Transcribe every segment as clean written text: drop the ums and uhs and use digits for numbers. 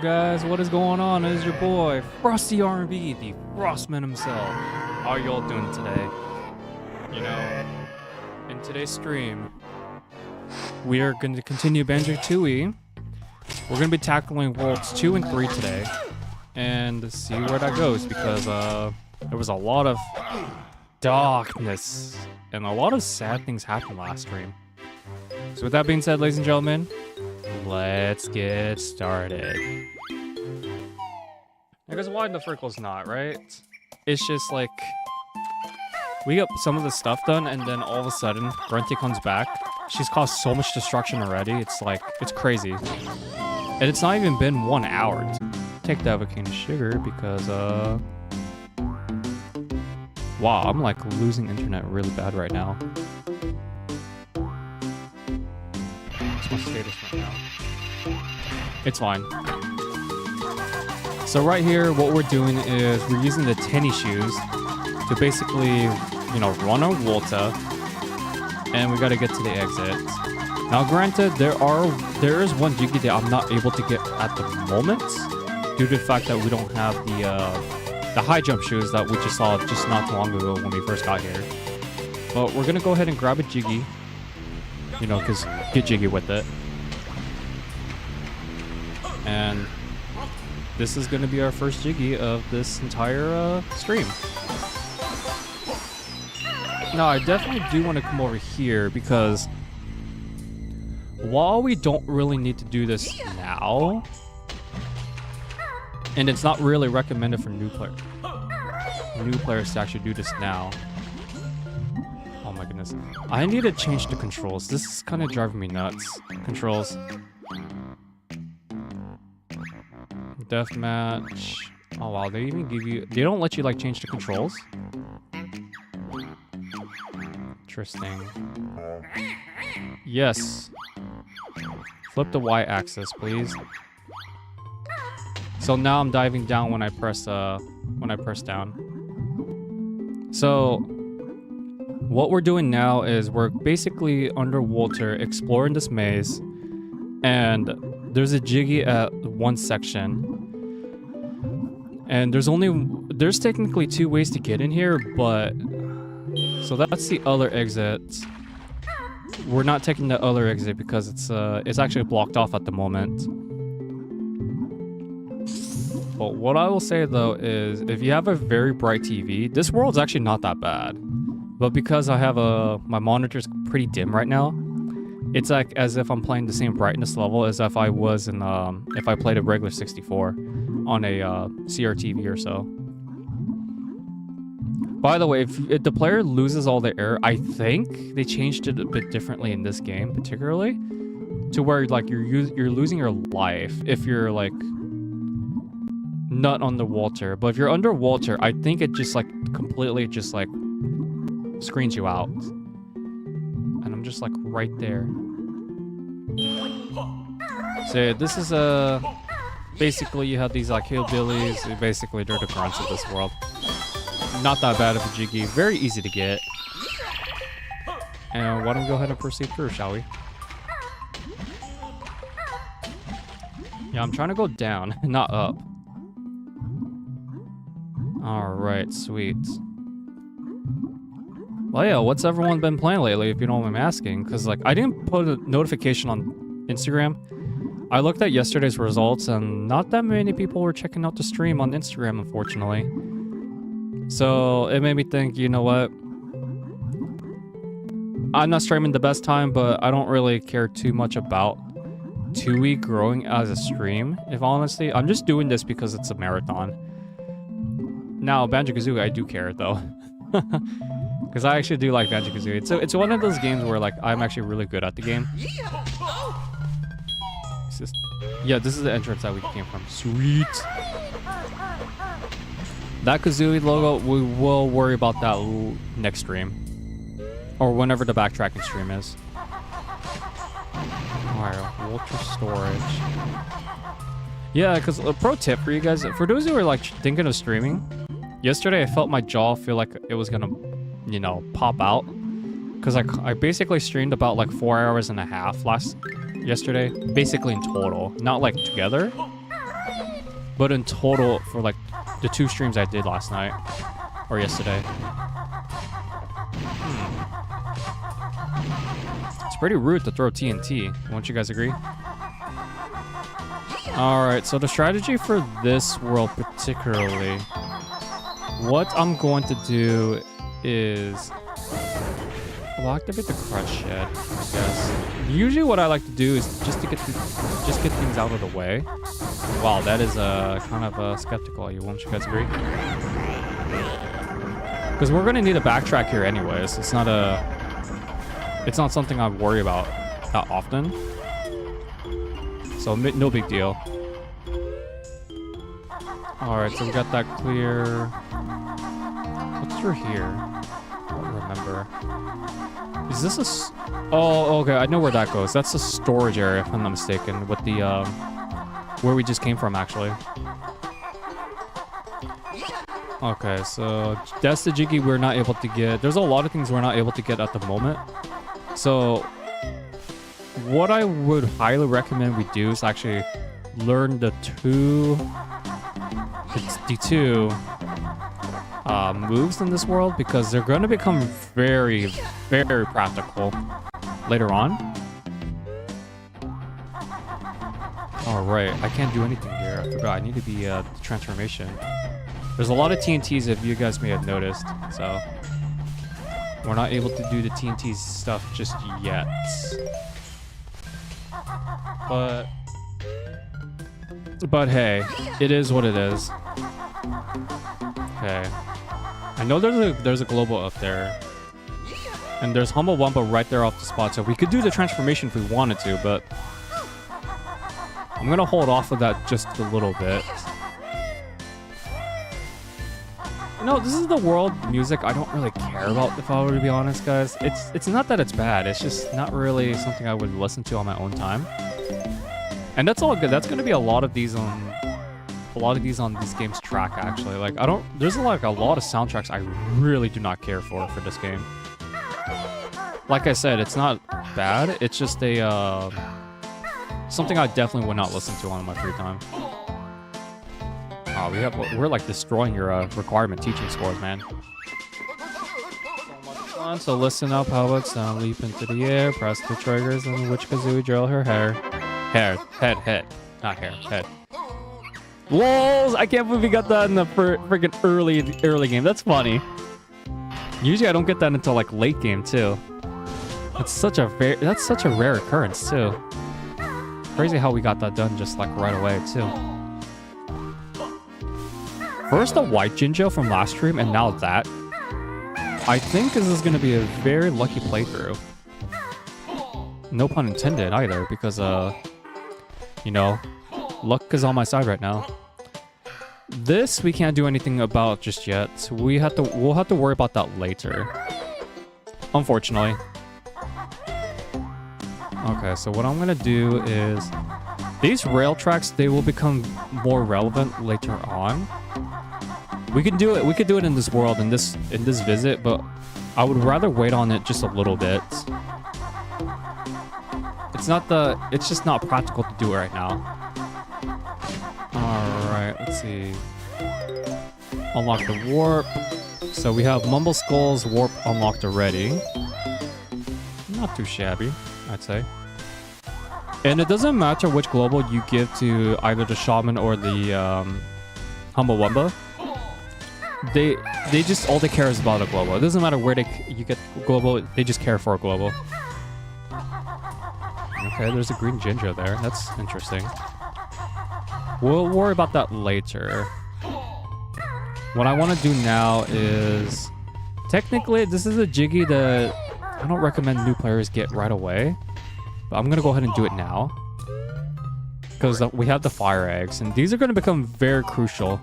guys, what is going on? It is your boy, Frosty R&B, the Frostman himself. How are y'all doing today? You know, in today's stream, we are going to continue Banjo Tooie. We're going to be tackling Worlds 2 and 3 today, and see where that goes, because there was a lot of darkness, and a lot of sad things happened last stream. So with that being said, ladies and gentlemen, let's get started. Because why the frickle's not, right? It's just like, we got some of the stuff done, and then all of a sudden, Grunty comes back. She's caused so much destruction already, it's like, it's crazy. And it's not even been 1 hour. Take that with a cane of sugar, because, wow, I'm like losing internet really bad right now. What's my status right now? It's fine. So right here, what we're doing is we're using the tennis shoes to basically, you know, run our Volta, and we got to get to the exit. Now, granted, there is one Jiggy that I'm not able to get at the moment due to the fact that we don't have the high jump shoes that we just saw just not too long ago when we first got here. But we're gonna go ahead and grab a Jiggy, you know, because get Jiggy with it. And this is gonna be our first Jiggy of this entire stream. Now, I definitely do want to come over here because while we don't really need to do this now, and it's not really recommended for new players to actually do this now. Oh my goodness. I need to change the controls. This is kind of driving me nuts. Controls. Deathmatch. Oh wow, they even give you... They don't let you like change the controls? Interesting. Yes. Flip the Y-axis, please. So now I'm diving down when I press down. So what we're doing now is we're basically underwater exploring this maze, and there's a Jiggy at one section. And there's technically 2 ways to get in here, but so that's the other exit. We're not taking the other exit because it's actually blocked off at the moment. But what I will say though is, if you have a very bright TV, this world's actually not that bad. But because I have my monitor's pretty dim right now, it's like as if I'm playing the same brightness level as if I was in if I played a regular 64 on a CRTV or so. By the way, if the player loses all their air, I think they changed it a bit differently in this game, particularly to where like you're losing your life if you're like not underwater. But if you're underwater, I think it just like completely just like screens you out, and I'm just like right there. So this is basically you have these like hillbillies. Basically they're the grunts of this world. Not that bad of a Jiggy, very easy to get. And why don't we go ahead and proceed through, shall we? Yeah, I'm trying to go down, not up. Alright, sweet. Well, yeah, what's everyone been playing lately, if you know what I'm asking? Because, like, I didn't put a notification on Instagram. I looked at yesterday's results, and not that many people were checking out the stream on Instagram, unfortunately. So, it made me think, you know what? I'm not streaming the best time, but I don't really care too much about Tooie growing as a stream, if honestly. I'm just doing this because it's a marathon. Now, Banjo Kazooie, I do care, though. Because I actually do like Banjo Kazooie. It's one of those games where, like, I'm actually really good at the game. Yeah, this is the entrance that we came from. Sweet! That Kazooie logo, we will worry about that next stream. Or whenever the backtracking stream is. Alright, ultra storage. Yeah, because a pro tip for you guys, for those who are like thinking of streaming, yesterday I felt my jaw feel like it was gonna, you know, pop out. Because I basically streamed about like 4 hours and a half yesterday, basically in total, not like together. But in total, for like the 2 streams I did last night or yesterday. It's pretty rude to throw TNT. Won't you guys agree? Alright, so the strategy for this world particularly, what I'm going to do is... Well, activate the crush shed, I guess. Usually what I like to do is just get things out of the way. Wow, that is kind of skeptical. Won't you guys agree? Because we're gonna need a backtrack here anyways. It's not something I worry about that often. So no big deal. All right, so we got that clear. What's through here? I don't remember. Is this a... Oh, okay, I know where that goes. That's the storage area, if I'm not mistaken, with the, where we just came from, actually. Okay, so that's the Jiggy we're not able to get. There's a lot of things we're not able to get at the moment. So, what I would highly recommend we do is actually learn the two moves in this world, because they're going to become very, very practical later on. Alright, I can't do anything here. I forgot. I need to be the transformation. There's a lot of TNTs, if you guys may have noticed, so we're not able to do the TNT stuff just yet. But hey, it is what it is. Okay. I know there's a global up there. And there's Humble Wumpa right there off the spot, so we could do the transformation if we wanted to, but I'm gonna hold off of that just a little bit. No, this is the world music I don't really care about, if I were to be honest, guys. It's not that it's bad, it's just not really something I would listen to on my own time. And that's all good. That's gonna be a lot of these on these games track, actually. Like, there's like a lot of soundtracks I really do not care for this game. Like I said, it's not bad, it's just a something I definitely would not listen to on my free time. Oh, we're like destroying your requirement teaching scores, man. So much fun. So listen up, how about sound, leap into the air, press the triggers, and Witch Kazooie drill her head. Not hair, head. Lol, I can't believe we got that in the freaking early game. That's funny. Usually I don't get that until like late game too. That's such a rare occurrence too. Crazy how we got that done just like right away too. First the white Jinjo from last stream, and now that. I think this is going to be a very lucky playthrough. No pun intended either, because, you know, luck is on my side right now. This we can't do anything about just yet. We'll have to worry about that later. Unfortunately. Okay, so what I'm going to do is... These rail tracks, they will become more relevant later on. We could do it in this world, in this visit, but I would rather wait on it just a little bit. It's just not practical to do it right now. Alright, let's see. Unlock the warp. So we have Mumble Skull's warp unlocked already. Not too shabby, I'd say. And it doesn't matter which global you give to either the Shaman or the Humble Wumpa. They just, all they care is about a global. It doesn't matter where you get global, they just care for a global. Okay, there's a green Jinjo there. That's interesting. We'll worry about that later. What I want to do now is... Technically, this is a Jiggy that I don't recommend new players get right away. But I'm going to go ahead and do it now. Because we have the fire eggs, and these are going to become very crucial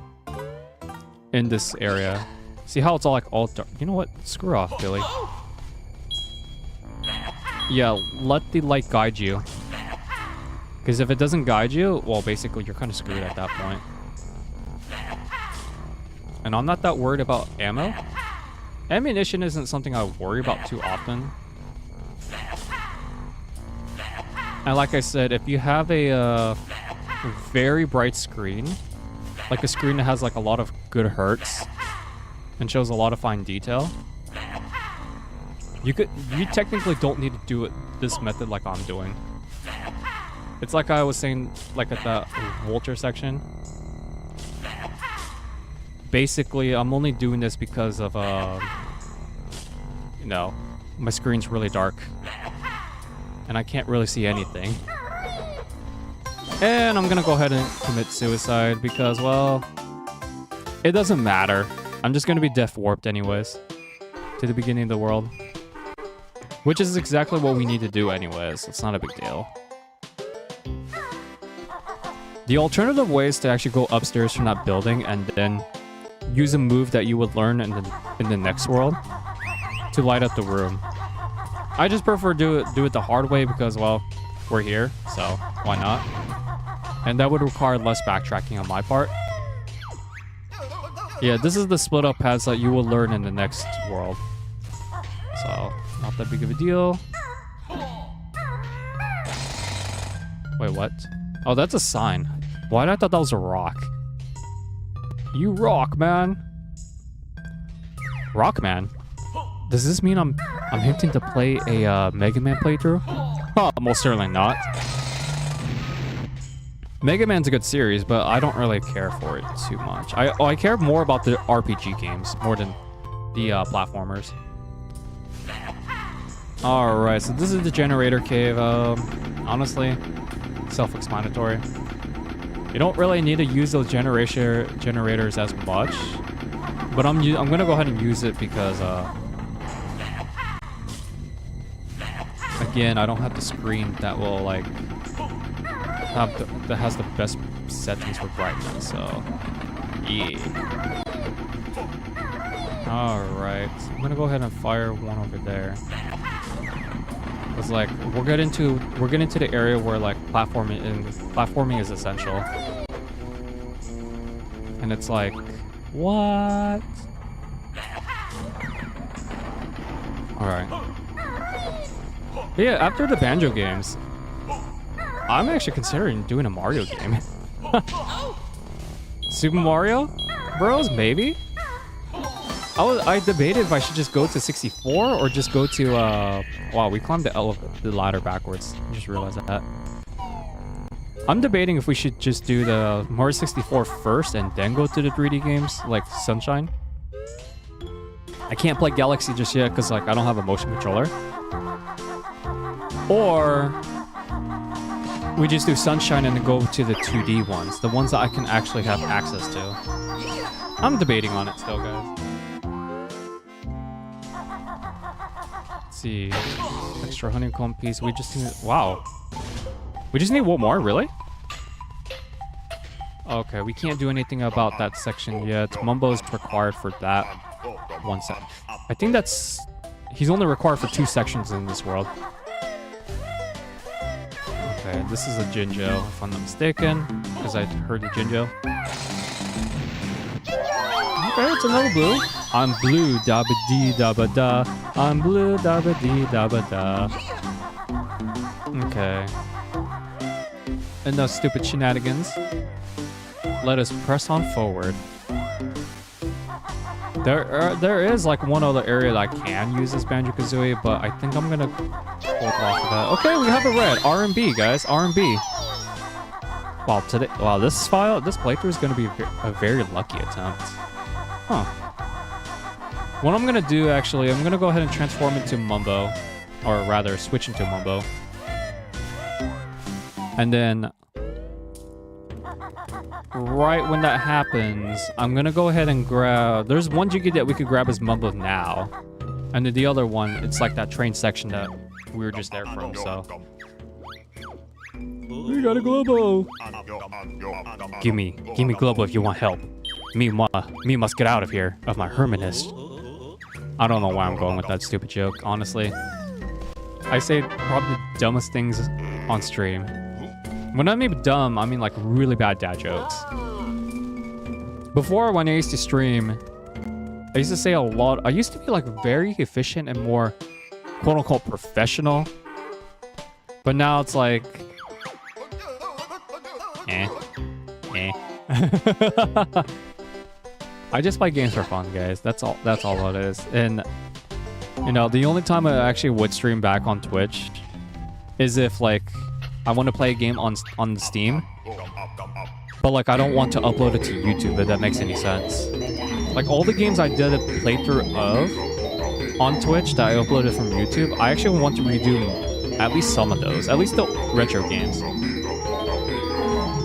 in this area. See how it's all like all dark? You know what? Screw off, Billy. Yeah, let the light guide you. Because if it doesn't guide you, well, basically you're kind of screwed at that point. And I'm not that worried about ammo. Ammunition isn't something I worry about too often. And like I said, if you have a very bright screen, like a screen that has like a lot of good hertz and shows a lot of fine detail, you technically don't need to do it this method like I'm doing. It's like I was saying, like at the Vulture section. Basically, I'm only doing this because of you know, my screen's really dark and I can't really see anything. And I'm gonna go ahead and commit suicide because, well, it doesn't matter. I'm just gonna be death warped anyways to the beginning of the world, which is exactly what we need to do anyways. It's not a big deal. The alternative way is to actually go upstairs from that building and then use a move that you would learn in the next world to light up the room. I just prefer do it the hard way because, well, we're here, so why not? And that would require less backtracking on my part. Yeah, this is the split up paths that you will learn in the next world. So, not that big of a deal. Wait, what? Oh, that's a sign. Why did I thought that was a rock? You rock, man. Rock, man. Does this mean I'm hinting to play a Mega Man playthrough? Oh, most certainly not. Mega Man's a good series, but I don't really care for it too much. I care more about the RPG games more than the platformers. Alright, so this is the generator cave. Honestly, self-explanatory. You don't really need to use those generators as much, but I'm gonna go ahead and use it because again, I don't have the screen that will like that has the best settings for brightness, so yeah. Alright, I'm gonna go ahead and fire one over there. It's like we're getting to the area where like platforming is essential. And it's like, what? Alright. Yeah, after the Banjo games, I'm actually considering doing a Mario game. Super Mario Bros, maybe? I debated if I should just go to 64 or just go to, wow, we climbed the ladder backwards. I just realized that. I'm debating if we should just do the Mario 64 first and then go to the 3D games, like Sunshine. I can't play Galaxy just yet because, like, I don't have a motion controller. Or we just do Sunshine and then go to the 2D ones, the ones that I can actually have access to. I'm debating on it still, guys. See, extra honeycomb piece. We just need, wow, we just need one more, really? Okay, we can't do anything about that section yet. Mumbo is required for that one set. I think that's, he's only required for 2 sections in this world. Okay, this is a Jinjo, if I'm not mistaken, because I heard the Jinjo. Okay, it's another blue. I'm blue, dabba dee dabba da. I'm blue, dabba dee dabba da. Okay. Enough stupid shenanigans. Let us press on forward. There is like one other area that I can use as Banjo Kazooie, but I think I'm gonna hold off of that. Okay, we have a red R&B, guys. R&B. Wow, this playthrough is gonna be a very lucky attempt. Huh. What I'm gonna do, actually, I'm gonna go ahead and transform into Mumbo, or rather, switch into Mumbo, and then right when that happens, I'm gonna go ahead and grab. There's one Jiggy that we could grab as Mumbo now, and then the other one, it's like that train section that we were just there from. So we got a Globo. Give me Globo if you want help. Me must get out of here, of my hermitness. I don't know why I'm going with that stupid joke, honestly. I say probably the dumbest things on stream. When I mean dumb, I mean like really bad dad jokes. Before, when I used to stream, I used to say a lot. I used to be like very efficient and more quote unquote professional. But now it's like, I just play games for fun, guys. That's all it is. And you know, the only time I actually would stream back on Twitch is if like I want to play a game on Steam, but like I don't want to upload it to YouTube, if that makes any sense. Like all the games I did a playthrough of on Twitch that I uploaded from YouTube, I actually want to redo at least some of those, at least the retro games.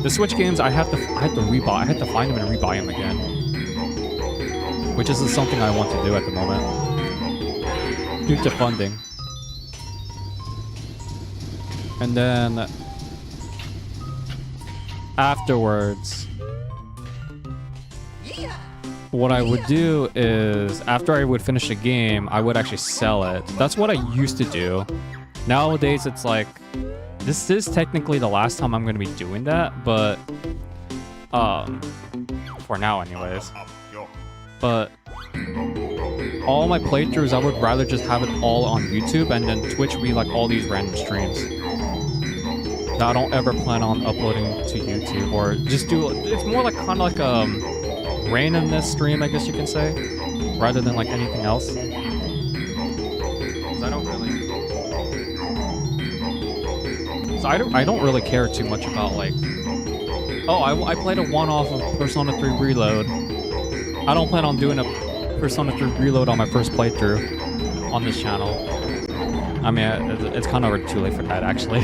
The Switch games I have to rebuy. I had to find them and rebuy them again, which is something I want to do at the moment due to funding. And then afterwards, what I would do is after I would finish a game, I would actually sell it. That's what I used to do. Nowadays, it's like, this is technically the last time I'm going to be doing that, but for now anyways. But all my playthroughs, I would rather just have it all on YouTube, and then Twitch would be like all these random streams. Now, I don't ever plan on uploading to YouTube, or just do, it's more like kind of like a randomness stream, I guess you can say, rather than like anything else. Because I don't really... So I don't really care too much about like, oh, I played a one-off of Persona 3 Reload. I don't plan on doing a Persona 3 Reload on my first playthrough on this channel. I mean, it's kind of too late for that, actually.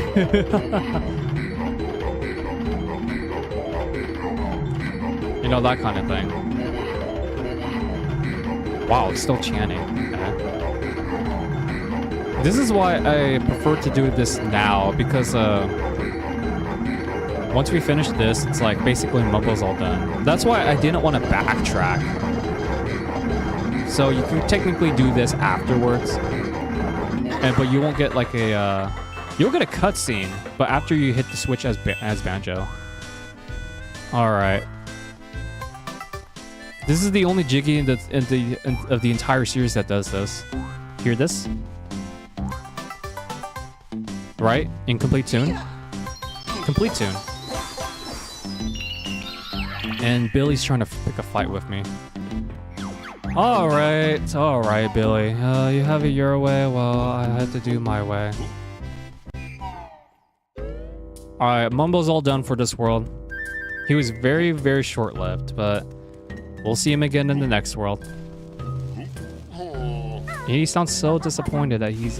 You know, that kind of thing. Wow, it's still chanting. Okay. This is why I prefer to do this now, because once we finish this, it's like basically Mumble's all done. That's why I didn't want to backtrack. So you can technically do this afterwards. But you won't get like a, you'll get a cutscene, but after you hit the switch as Banjo. Alright. This is the only Jiggy of the entire series that does this. Hear this? Right? In complete tune? Complete tune. And Billy's trying to pick a fight with me. Alright, Billy. You have it your way, well, I had to do my way. Alright, Mumbo's all done for this world. He was very, very short-lived, but we'll see him again in the next world. He sounds so disappointed that he's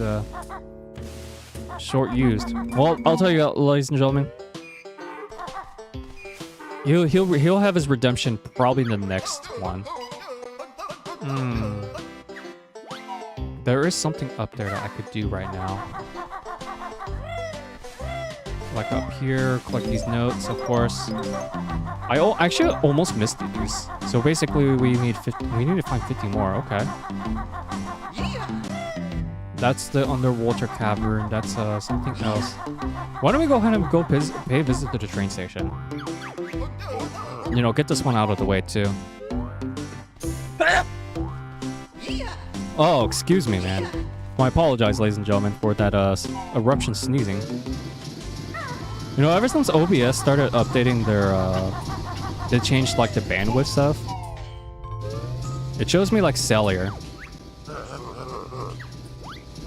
short-used. Well, I'll tell you, ladies and gentlemen. He'll have his redemption probably in the next one. There is something up there that I could do right now. Like up here, collect these notes, of course. I actually almost missed these. So basically, we need 50. We need to find 50 more. Okay. That's the underwater cavern. That's something else. Why don't we go ahead and go pay a visit to the train station? You know, get this one out of the way too. Oh, excuse me, man. Well, I apologize, ladies and gentlemen, for that eruption sneezing. You know, ever since OBS started updating their, they changed like the bandwidth stuff. It shows me like cellular.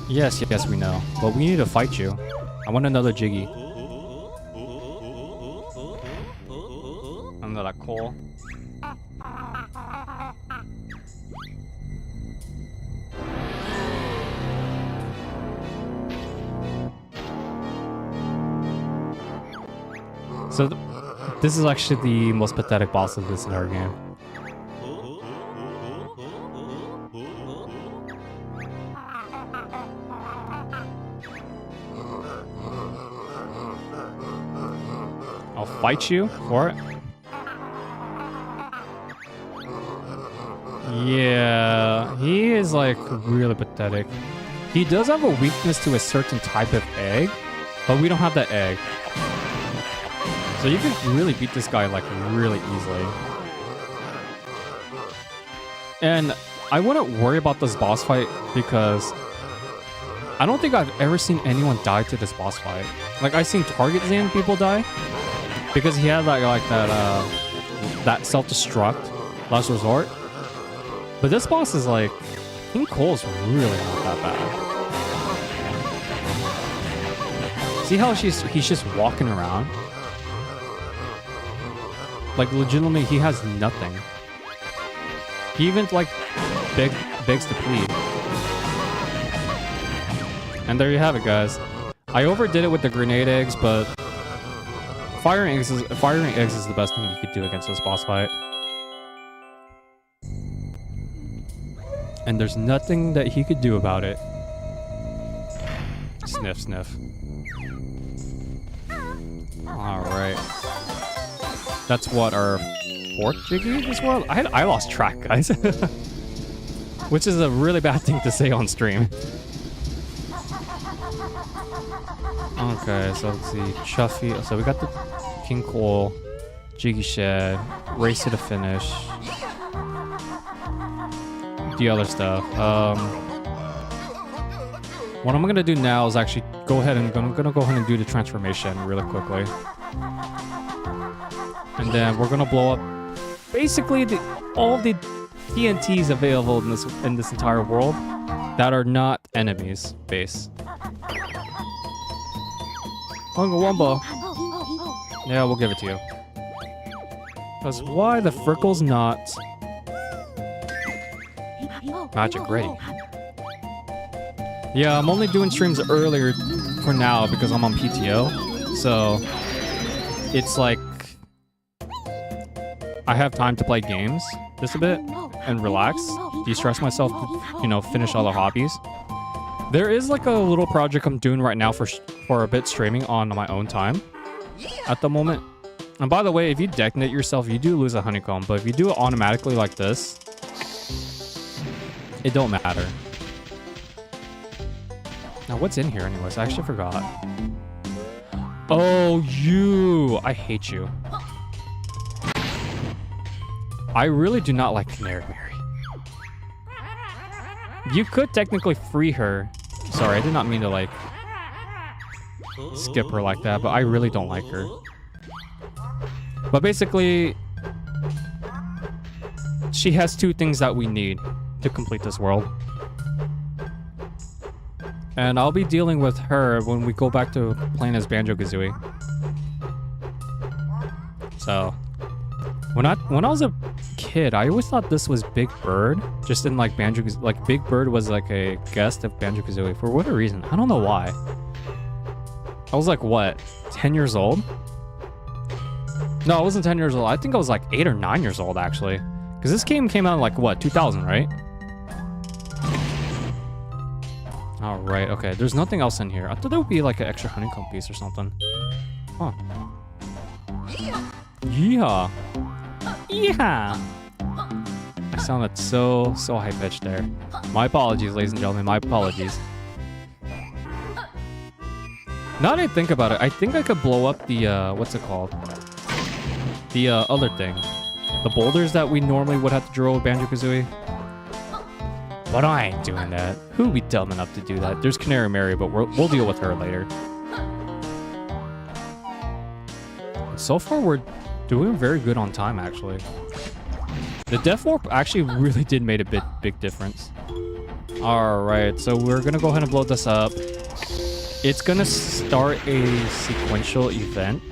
Yes, we know. But we need to fight you. I want another Jiggy. Another coal. So this is actually the most pathetic boss of this entire game. I'll fight you for it. Yeah, he is like really pathetic. He does have a weakness to a certain type of egg, but we don't have that egg. So you can really beat this guy like really easily. And I wouldn't worry about this boss fight because I don't think I've ever seen anyone die to this boss fight. Like I've seen Target Zan people die because he had like that that self-destruct, last resort. But this boss is like, King Cole's really not that bad. See how he's just walking around? Like legitimately, he has nothing. He even like begs to plead. And there you have it, guys. I overdid it with the grenade eggs, but firing eggs is the best thing you could do against this boss fight. And there's nothing that he could do about it. Sniff, sniff. Alright. That's what, our 4th Jiggy this world? I lost track, guys. Which is a really bad thing to say on stream. Okay, so let's see. Chuffy. So we got the King Cole, Jiggy Shed, Race to the Finish. The other stuff. What I'm gonna do now is actually go ahead and I'm gonna go ahead and do the transformation really quickly. And then we're gonna blow up basically all the TNTs available in this entire world that are not enemies base. Unga Wumba. Yeah, we'll give it to you. Because why the frickle's not magic ready? Yeah, I'm only doing streams earlier for now because I'm on PTO. So it's like I have time to play games just a bit and relax, de-stress myself, you know, finish all the hobbies. There is like a little project I'm doing right now for a bit streaming on my own time at the moment. And by the way, if you detonate yourself, you do lose a honeycomb. But if you do it automatically like this, it don't matter. Now, what's in here anyways? I actually forgot. Oh, you! I hate you. I really do not like Canary Mary. You could technically free her. Sorry, I did not mean to like skip her like that, but I really don't like her. But basically, she has 2 things that we need to complete this world. And I'll be dealing with her when we go back to playing as Banjo Kazooie. So, when I was a kid, I always thought this was Big Bird. Just in like Banjo, like Big Bird was like a guest of Banjo Kazooie for whatever reason. I don't know why. I was like, what, 10 years old? No, I wasn't 10 years old. I think I was like 8 or 9 years old actually. Because this game came out in like what, 2000, right? All right, okay. There's nothing else in here. I thought there would be like an extra honeycomb piece or something. Huh. Yeehaw. Yeehaw. I sounded so high-pitched there. My apologies, ladies and gentlemen. My apologies. Now that I think about it, I think I could blow up the, what's it called? The other thing. The boulders that we normally would have to draw with Banjo-Kazooie. But I ain't doing that. Who'd be dumb enough to do that? There's Canary Mary, but we'll deal with her later. So far, we're doing very good on time, actually. The Death Warp actually really did make a big difference. Alright, so we're gonna go ahead and blow this up. It's gonna start a sequential event.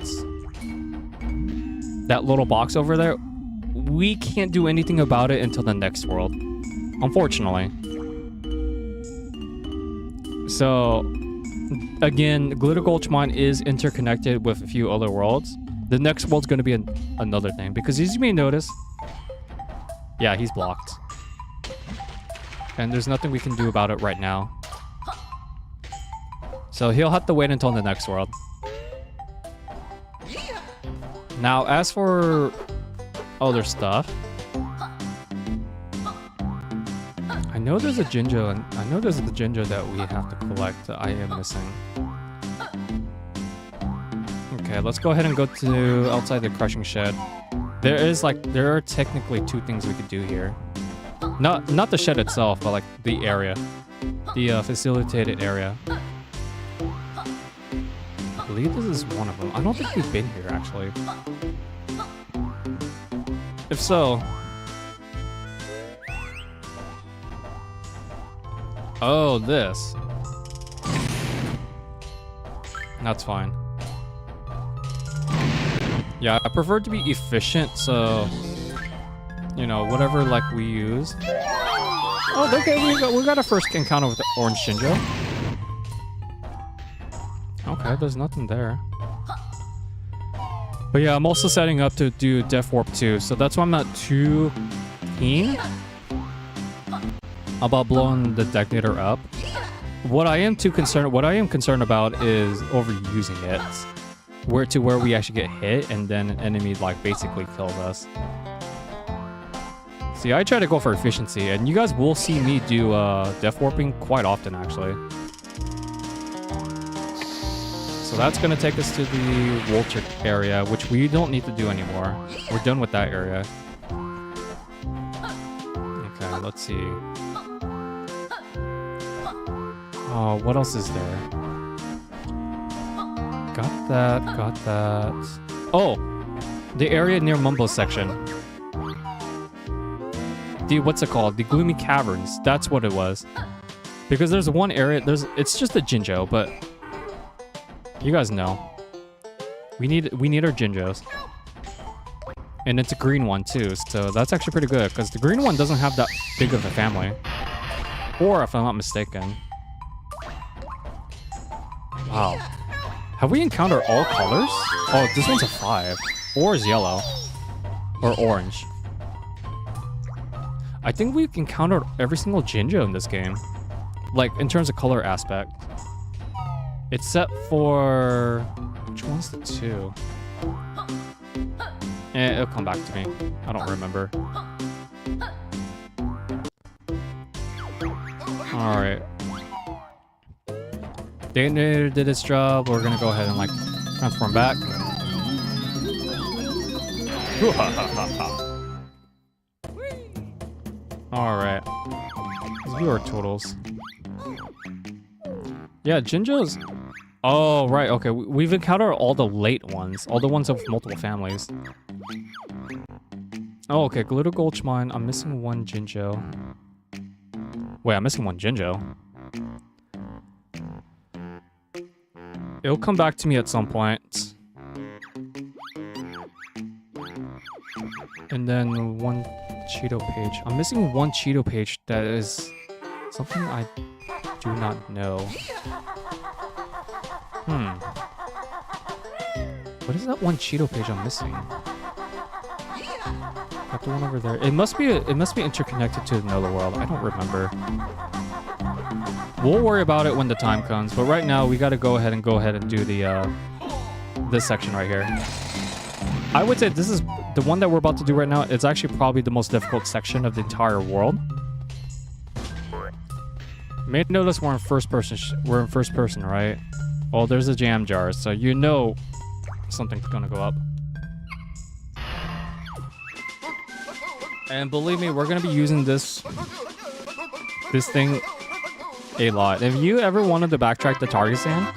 That little box over there, we can't do anything about it until the next world. Unfortunately. So, again, Glitter Gulch Mine is interconnected with a few other worlds. The next world's going to be another thing. Because as you may notice... Yeah, he's blocked. And there's nothing we can do about it right now. So he'll have to wait until the next world. Now, as for other stuff... I know there's a Jinjo, and I know there's the Jinjo that we have to collect that I am missing. Okay, let's go ahead and go to outside the crushing shed. There are technically 2 things we could do here. Not the shed itself, but like the area. The facilitated area. I believe this is one of them. I don't think we've been here actually. If so... Oh, this. That's fine. Yeah, I prefer to be efficient, so... You know, whatever, like, we use. Oh, okay, we got a first encounter with the orange Shinjo. Okay, there's nothing there. But yeah, I'm also setting up to do Death Warp 2, so that's why I'm not too keen about blowing the detonator up. What I am concerned about is overusing it, where we actually get hit and then an enemy like basically kills us. See, I try to go for efficiency, and you guys will see me do Death Warping quite often actually. So that's gonna take us to the Vulture area, which we don't need to do anymore. We're done with that area. Okay, let's see. Oh, what else is there? Got that. Oh! The area near Mumbo's section. What's it called? The Gloomy Caverns. That's what it was. Because there's one area, it's just a Jinjo, but you guys know. We need our Jinjos. And it's a green one too, so that's actually pretty good, because the green one doesn't have that big of a family. Or if I'm not mistaken. Wow. Have we encountered all colors? Oh, this one's a 5. Or is yellow. Or orange. I think we've encountered every single Jinjo in this game. Like, in terms of color aspect. Except for... Which one's the 2? It'll come back to me. I don't remember. Alright. Detonator did its job. We're gonna go ahead and, like, transform back. Alright. Let's view our totals. Yeah, Jinjos... Oh, right, okay. We've encountered all the late ones. All the ones of multiple families. Oh, okay. Glitter Gulch Mine. I'm missing one Jinjo. Wait, I'm missing one Jinjo. It'll come back to me at some point. And then one Cheeto page. I'm missing one Cheeto page that is something I do not know. What is that one Cheeto page I'm missing? Got the one over there. It must be interconnected to another world. I don't remember. We'll worry about it when the time comes, but right now we gotta go ahead and do the this section right here. I would say this is the one that we're about to do right now. It's actually probably the most difficult section of the entire world. You may notice we're in first person, right? Oh, there's a jam jar, so you know something's gonna go up. And believe me, we're gonna be using this thing a lot. If you ever wanted to backtrack the Targazan,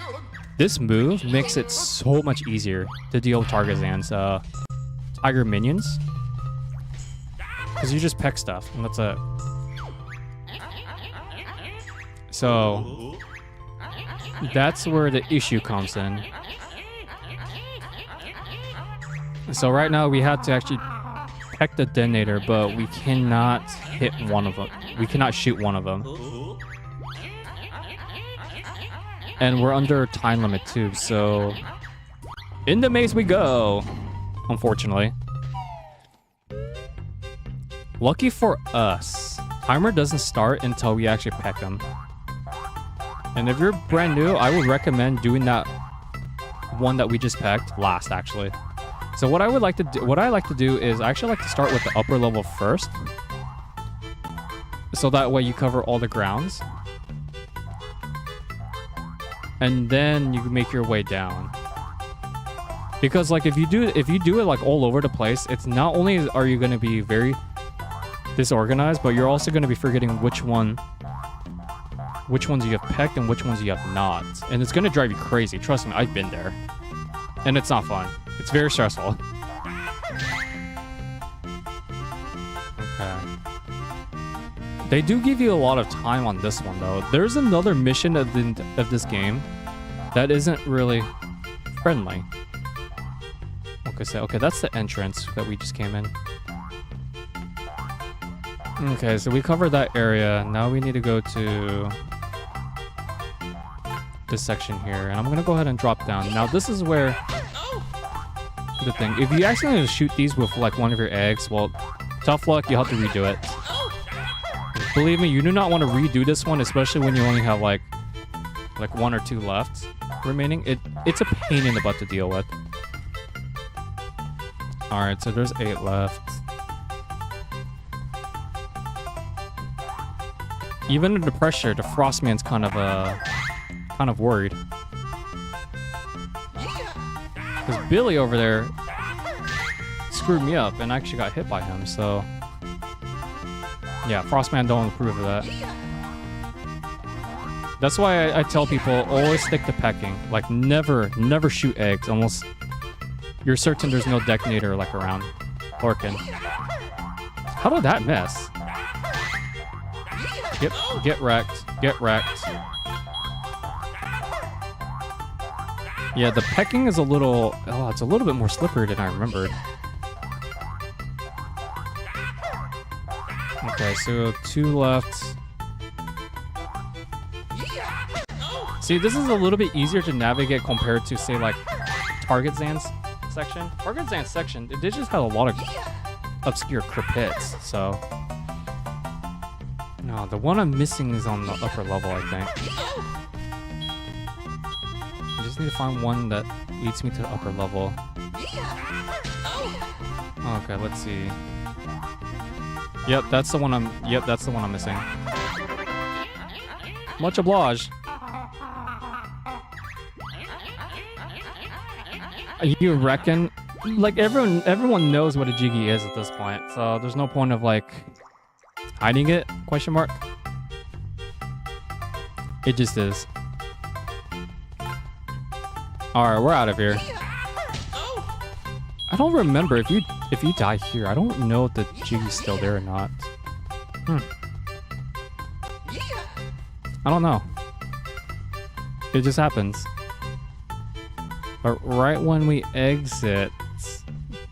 this move makes it so much easier to deal with Targazan's tiger minions. Because you just peck stuff, and that's it. So that's where the issue comes in. So right now we have to actually peck the detonator, but we cannot hit one of them. We cannot shoot one of them. And we're under a time limit too, so in the maze we go, unfortunately. Lucky for us, timer doesn't start until we actually peck them. And if you're brand new, I would recommend doing that one that we just pecked last, actually. So what I like to do is I actually like to start with the upper level first. So that way you cover all the grounds. And then you make your way down. Because like if you do it like all over the place, it's not only are you going to be very disorganized, but you're also going to be forgetting which ones you have pecked and which ones you have not. And it's going to drive you crazy. Trust me, I've been there. And it's not fun. It's very stressful. They do give you a lot of time on this one, though. There's another mission of this game that isn't really friendly. Okay, that's the entrance that we just came in. Okay, so we covered that area. Now we need to go to this section here, and I'm gonna go ahead and drop down. Now this is where the thing. If you accidentally shoot these with like one of your eggs, well, tough luck. You'll have to redo it. Believe me, you do not want to redo this one, especially when you only have like 1 or 2 left remaining. It's a pain in the butt to deal with. All right, so there's 8 left. Even under pressure, the Frostman's kind of worried. Because Billy over there screwed me up and I actually got hit by him, so... Yeah, Frostman don't approve of that. That's why I tell people, always stick to pecking. Like, never shoot eggs unless you're certain there's no detonator, like, around. Lurking. How did that miss? Get wrecked. Get wrecked. Yeah, the pecking is a little... Oh, it's a little bit more slippery than I remembered. Okay, so 2 left. See, this is a little bit easier to navigate compared to, say, like, Target Zan's section. Target Zan's section, they just have a lot of obscure crypts, so... No, the one I'm missing is on the upper level, I think. I just need to find one that leads me to the upper level. Okay, let's see. Yep, that's the one I'm missing. Much obliged. You reckon? Like, everyone knows what a Jiggy is at this point, so there's no point of, like, hiding it? Question mark. It just is. Alright, we're out of here. I don't remember if you die here. I don't know if the Jiggy's still there or not. I don't know. It just happens. But right when we exit,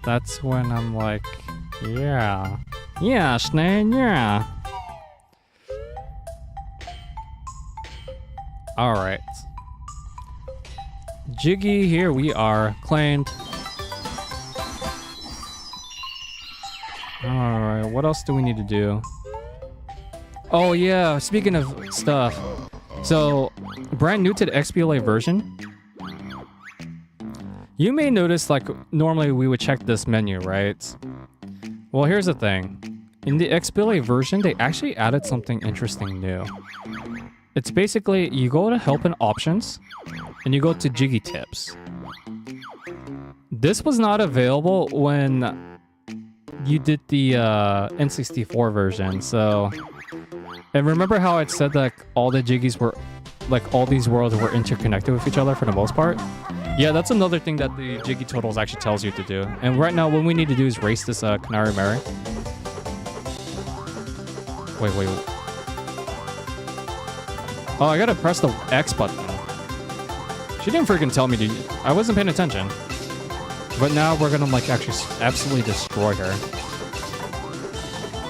that's when I'm like, yeah. Yeah, Snake, yeah. Alright. Jiggy, here we are. Claimed. Alright, what else do we need to do? Oh yeah, speaking of stuff. So, brand new to the XBLA version. You may notice, like, normally we would check this menu, right? Well, here's the thing. In the XBLA version, they actually added something interesting new. It's basically, you go to Help and Options, and you go to Jiggy Tips. This was not available when you did the N64 version, so... And remember how I said that all the Jiggies were... Like, all these worlds were interconnected with each other for the most part? Yeah, that's another thing that the Jiggy Totals actually tells you to do. And right now, what we need to do is race this Canary Mary. Wait. Oh, I gotta press the X button. She didn't freaking tell me to... I wasn't paying attention. But now we're gonna, like, actually absolutely destroy her.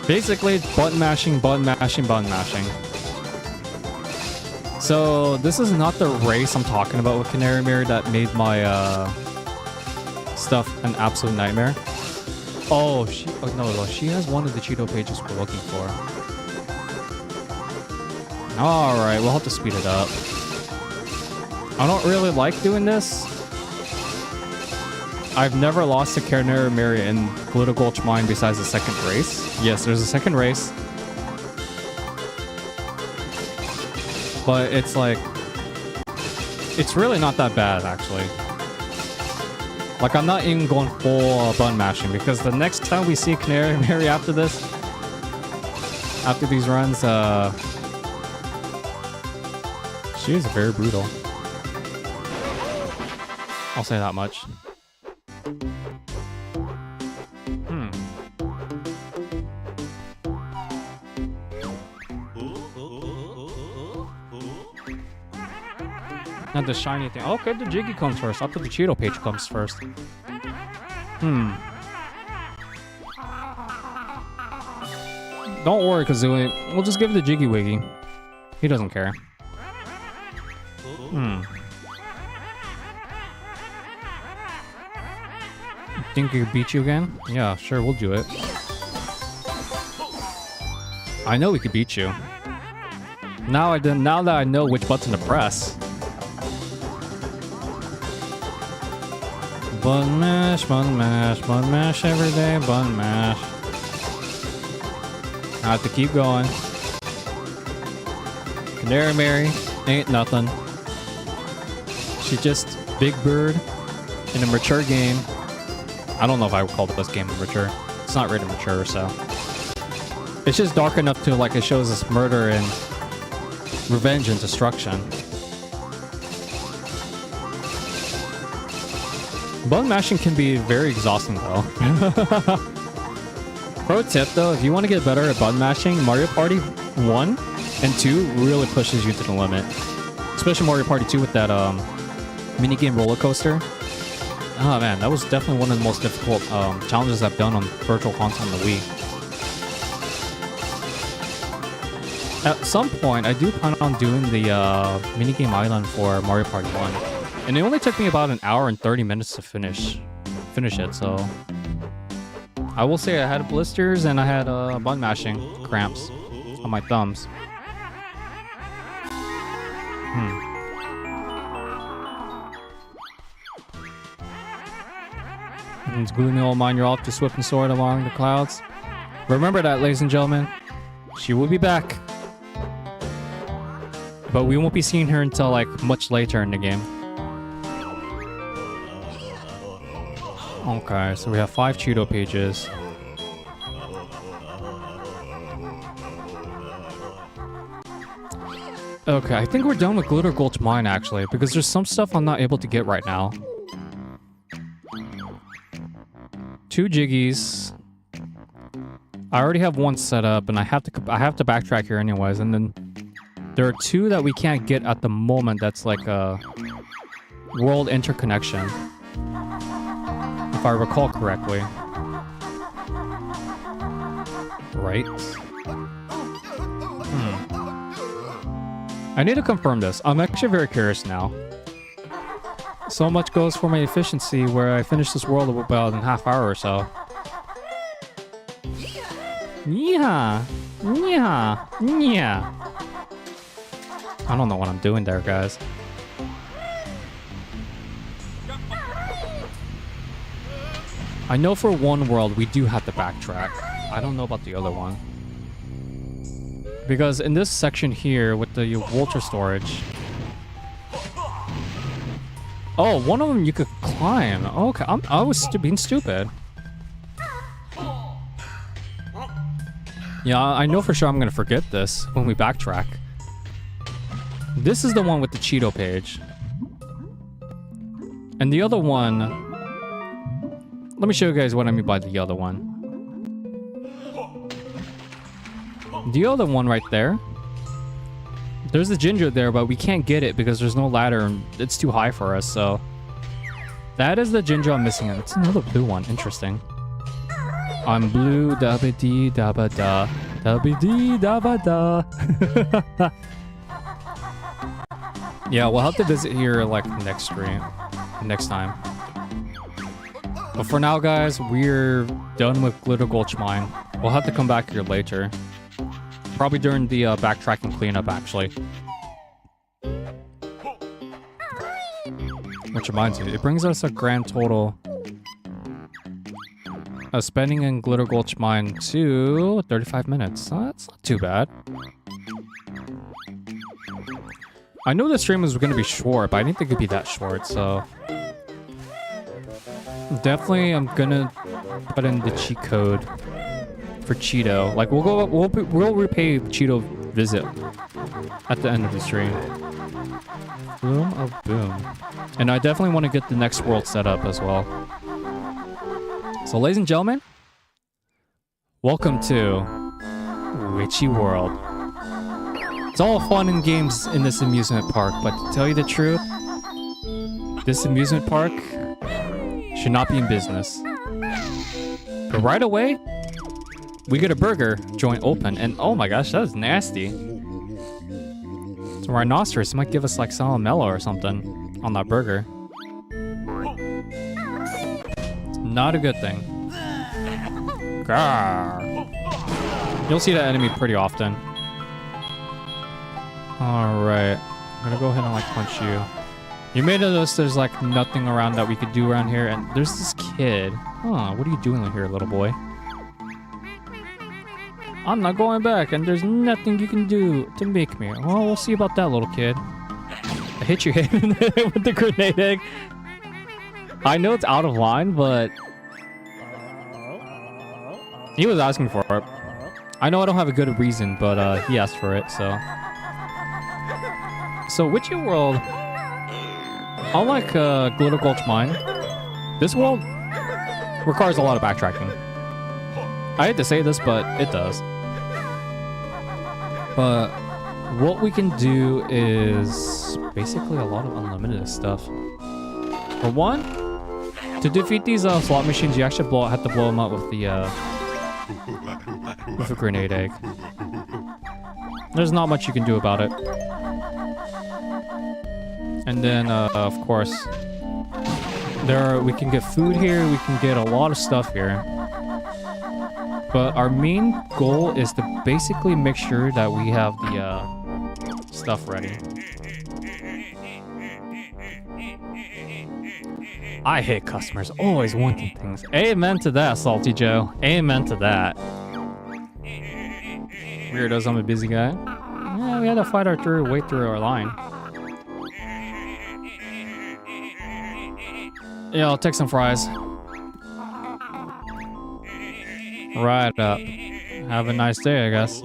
Basically, button mashing. So, this is not the race I'm talking about with Canary Mary that made my stuff an absolute nightmare. Oh, no, she has one of the Cheeto pages we're looking for. Alright, we'll have to speed it up. I don't really like doing this. I've never lost to Canary Mary in Little Gulch Mine besides the second race. Yes, there's a second race. But it's like... It's really not that bad, actually. Like, I'm not even going full button mashing, because the next time we see Canary Mary after this... After these runs, she is very brutal. I'll say that much. Not the shiny thing. Okay, the Jiggy comes first. I thought the Cheeto page comes first. Don't worry, Kazooie. We'll just give it the Jiggy Wiggy. He doesn't care. Think we could beat you again? Yeah, sure, we'll do it. I know we could beat you. Now that I know which button to press. Button mash every day, button mash. I have to keep going. Canary Mary ain't nothing. She's just Big Bird in a mature game. I don't know if I would call this game mature. It's not rated mature, so. It's just dark enough to, like, it shows us murder and revenge and destruction. Button mashing can be very exhausting, though. Pro tip, though, if you want to get better at button mashing, Mario Party 1 and 2 really pushes you to the limit. Especially Mario Party 2 with that minigame roller coaster. Oh man, that was definitely one of the most difficult challenges I've done on Virtual Console on the Wii. At some point, I do plan on doing the minigame island for Mario Party 1. And it only took me about an hour and 30 minutes to finish it, so... I will say I had blisters and I had button mashing cramps on my thumbs. It's gloomy old mine, you're off to swift and soar along the clouds. Remember that, ladies and gentlemen. She will be back. But we won't be seeing her until, like, much later in the game. Okay, so we have 5 Cheeto pages. Okay, I think we're done with Glitter Gulch Mine, actually, because there's some stuff I'm not able to get right now. 2 Jiggies. I already have 1 set up, and I have to backtrack here anyways, and then there are 2 that we can't get at the moment that's like a world interconnection. If I recall correctly. Right? I need to confirm this. I'm actually very curious now. So much goes for my efficiency where I finish this world in about a half hour or so. Yeah. Yeah. Yeah. I don't know what I'm doing there, guys. I know for one world we do have to backtrack. I don't know about the other one. Because in this section here with the Walter storage... Oh, one of them you could climb. Okay, I was being stupid. Yeah, I know for sure I'm gonna forget this when we backtrack. This is the one with the Cheeto page. And the other one... Let me show you guys what I mean by the other one. The other one right there. There's a ginger there, but we can't get it because there's no ladder and it's too high for us, so... That is the ginger I'm missing. It's another blue one. Interesting. I'm blue, da-ba-dee, da-ba-da. Da-ba-dee, da-ba-da. Yeah, we'll have to visit here, like, next stream. Next time. But for now, guys, we're done with Glitter Gulch Mine. We'll have to come back here later. Probably during the backtracking cleanup, actually. Which reminds me, it brings us a grand total of spending in Glitter Gulch Mine to 35 minutes. So that's not too bad. I know the stream was going to be short, but I didn't think it'd be that short, so... Definitely, I'm gonna put in the cheat code for Cheeto. Like, we'll repay Cheeto visit at the end of the stream. Boom of boom. And I definitely want to get the next world set up as well. So, ladies and gentlemen, welcome to Witchyworld. It's all fun and games in this amusement park, but to tell you the truth, This amusement park should not be in business. But right away, we get a burger joint open, and oh my gosh, that is nasty. It's a rhinoceros. It might give us like salmonella or something on that burger. It's not a good thing. Grrr. You'll see that enemy pretty often. Alright. I'm gonna go ahead and like punch you. You may notice there's like nothing around that we could do around here, and there's this kid. Huh, what are you doing here, little boy? I'm not going back, and there's nothing you can do to make me. Well, we'll see about that, little kid. I hit your head with the grenade egg. I know it's out of line, but he was asking for it. I know I don't have a good reason, but he asked for it, so. So, Witchyworld, unlike Glitter Gulch Mine, this world requires a lot of backtracking. I hate to say this, but it does. But what we can do is basically a lot of unlimited stuff. For one, to defeat these slot machines, you actually have to blow them up with the with a grenade egg. There's not much you can do about it. And then, of course, we can get food here. We can get a lot of stuff here. But our main goal is to basically make sure that we have the stuff ready. I hate customers always wanting things. Amen to that, Salty Joe. Amen to that. Weirdos, I'm a busy guy. Yeah, we had to fight our way through our line. Yeah, I'll take some fries. Right up. Have a nice day, I guess.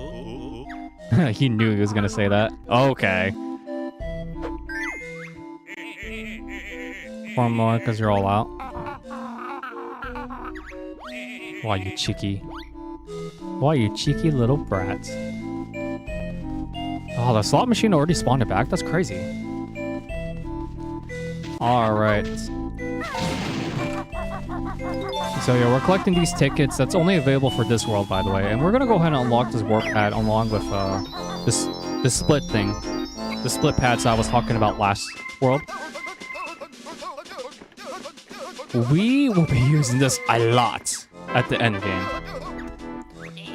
He knew he was gonna say that. Okay. One more, because you're all out. Why, you cheeky. Why, you cheeky little brats. Oh, the slot machine already spawned it back? That's crazy. Alright. So yeah, we're collecting these tickets. That's only available for this world, by the way. And we're gonna go ahead and unlock this warp pad along with this split thing. The split pads I was talking about last world. We will be using this a lot at the end game.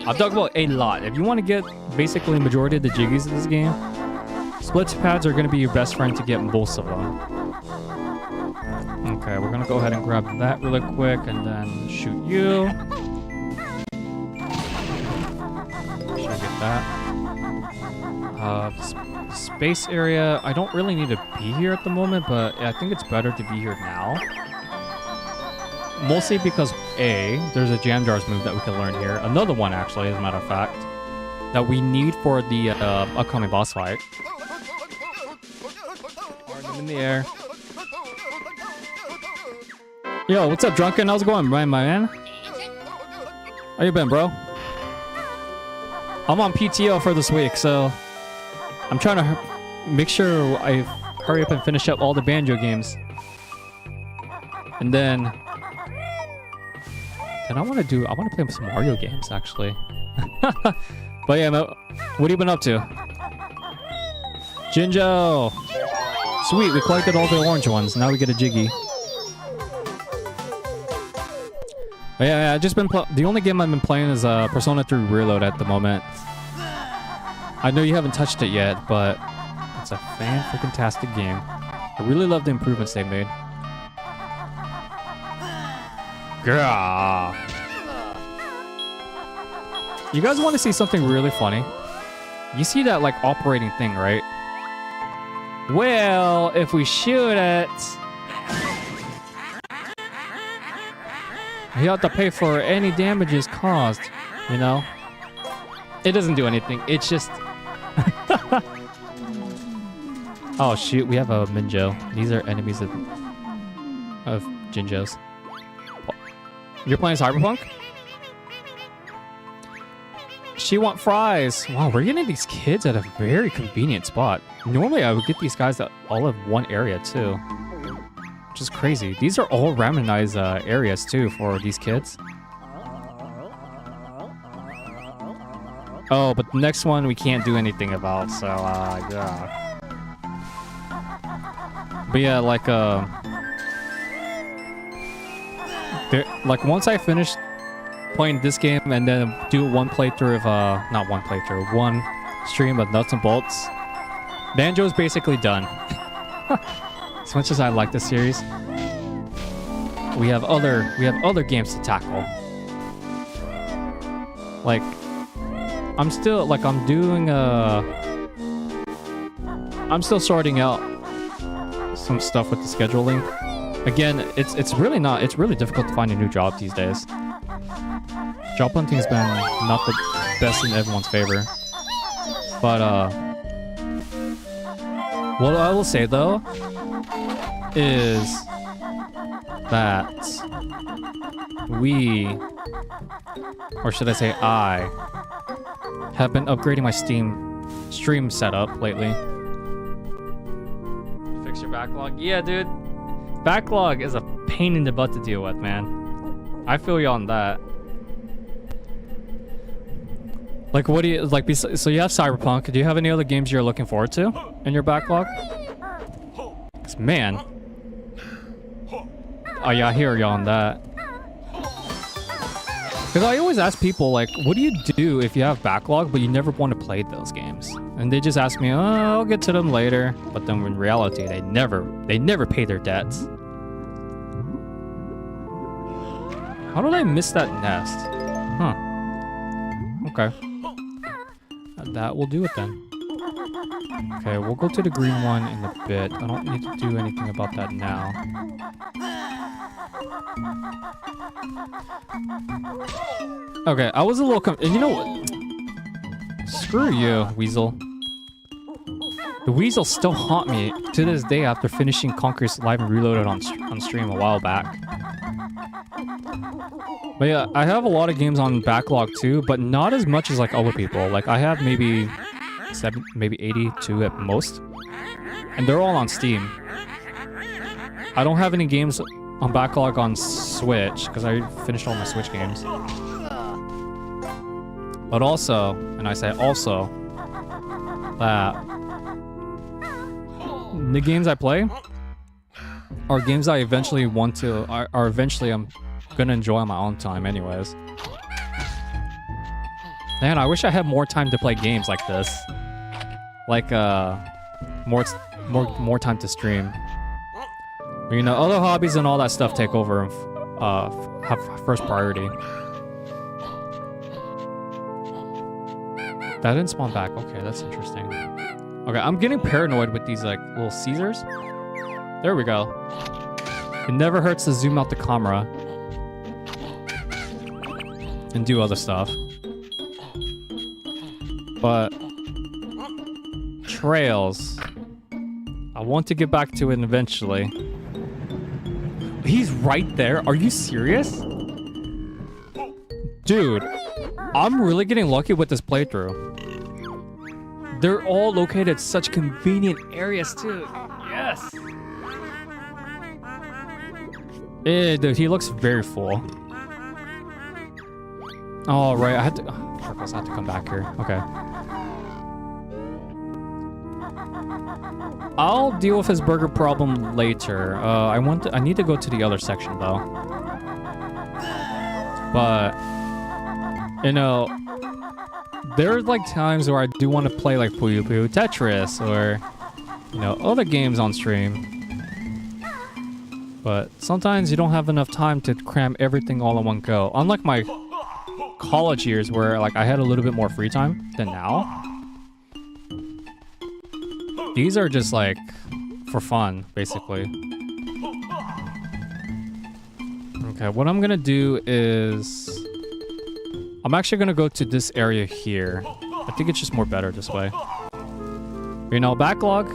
I'm talking about a lot. If you want to get basically the majority of the jiggies in this game, split pads are going to be your best friend to get most of them. Okay, we're going to go ahead and grab that really quick and then shoot you. Should get that. Space area, I don't really need to be here at the moment, but I think it's better to be here now. Mostly because A, there's a Jam Jars move that we can learn here. Another one, actually, as a matter of fact, that we need for the upcoming boss fight. Arm in the air. Yo, what's up, Drunken? How's it going, my man? How you been, bro? I'm on PTO for this week, so I'm trying to make sure I hurry up and finish up all the Banjo games. And then I want to play some Mario games, actually. But yeah, what have you been up to? Jinjo! Sweet, we collected all the orange ones. Now we get a Jiggy. But yeah, I just been the only game I've been playing is Persona 3 Reload at the moment. I know you haven't touched it yet, but it's a fan-freaking-tastic game. I really love the improvements they made. Grah. You guys want to see something really funny? You see that like operating thing, right? Well, if we shoot it, you have to pay for any damages caused, you know? It doesn't do anything. It's just... Oh shoot, we have a Minjo. These are enemies of Jinjos. You're playing Cyberpunk? She want fries. Wow, we're getting these kids at a very convenient spot. Normally, I would get these guys that all have one area, too. which is crazy. These are all randomized areas too for these kids. Oh, but the next one we can't do anything about, so yeah. But yeah, like once I finish playing this game and then do one playthrough of not one playthrough, one stream of Nuts and Bolts, Banjo is basically done. As much as I like this series, we have other games to tackle. Like I'm still sorting out some stuff with the scheduling. Again, it's really difficult to find a new job these days. Job hunting's been not the best in everyone's favor. But what I will say though is that we, or should I say I, have been upgrading my stream setup lately. Fix your backlog? Yeah, dude. Backlog is a pain in the butt to deal with, man. I feel you on that. Like, what do you like? So you have Cyberpunk. Do you have any other games you're looking forward to in your backlog? 'Cause, man. Oh yeah, I hear you on that. Because I always ask people, like, what do you do if you have backlog but you never want to play those games? And they just ask me, oh, I'll get to them later. But then in reality, they never pay their debts. How did I miss that nest? Huh. Okay. That will do it then. Okay, we'll go to the green one in a bit. I don't need to do anything about that now. Okay, I was a little you know what? Screw you, Weasel. The Weasel still haunt me to this day after finishing Conker's Live and Reloaded on stream a while back. But yeah, I have a lot of games on backlog too, but not as much as like other people. Like I have maybe 82 at most, and they're all on Steam. I don't have any games on backlog on Switch because I finished all my Switch games. But also, and I say also, that the games I play are games I eventually want to, are eventually I'm gonna enjoy on my own time anyways. Man, I wish I had more time to play games like this. Like, more time to stream. You know, other hobbies and all that stuff take over and have first priority. That didn't spawn back. Okay, that's interesting. Okay, I'm getting paranoid with these, like, little Caesars. There we go. It never hurts to zoom out the camera and do other stuff. But trails, I want to get back to it eventually. He's right there. Are you serious? Dude, I'm really getting lucky with this playthrough. They're all located at such convenient areas too. Yes. Dude, he looks very full. Oh, right. I had to... Oh, I have to come back here. Okay. I'll deal with his burger problem later. I need to go to the other section though. But you know, there's like times where I do want to play like Puyo Puyo Tetris or you know other games on stream. But sometimes you don't have enough time to cram everything all in one go. Unlike my college years where like I had a little bit more free time than now. These are just like for fun, basically. Okay, what I'm gonna do is I'm actually gonna go to this area here. I think it's just more better this way. You know, backlog,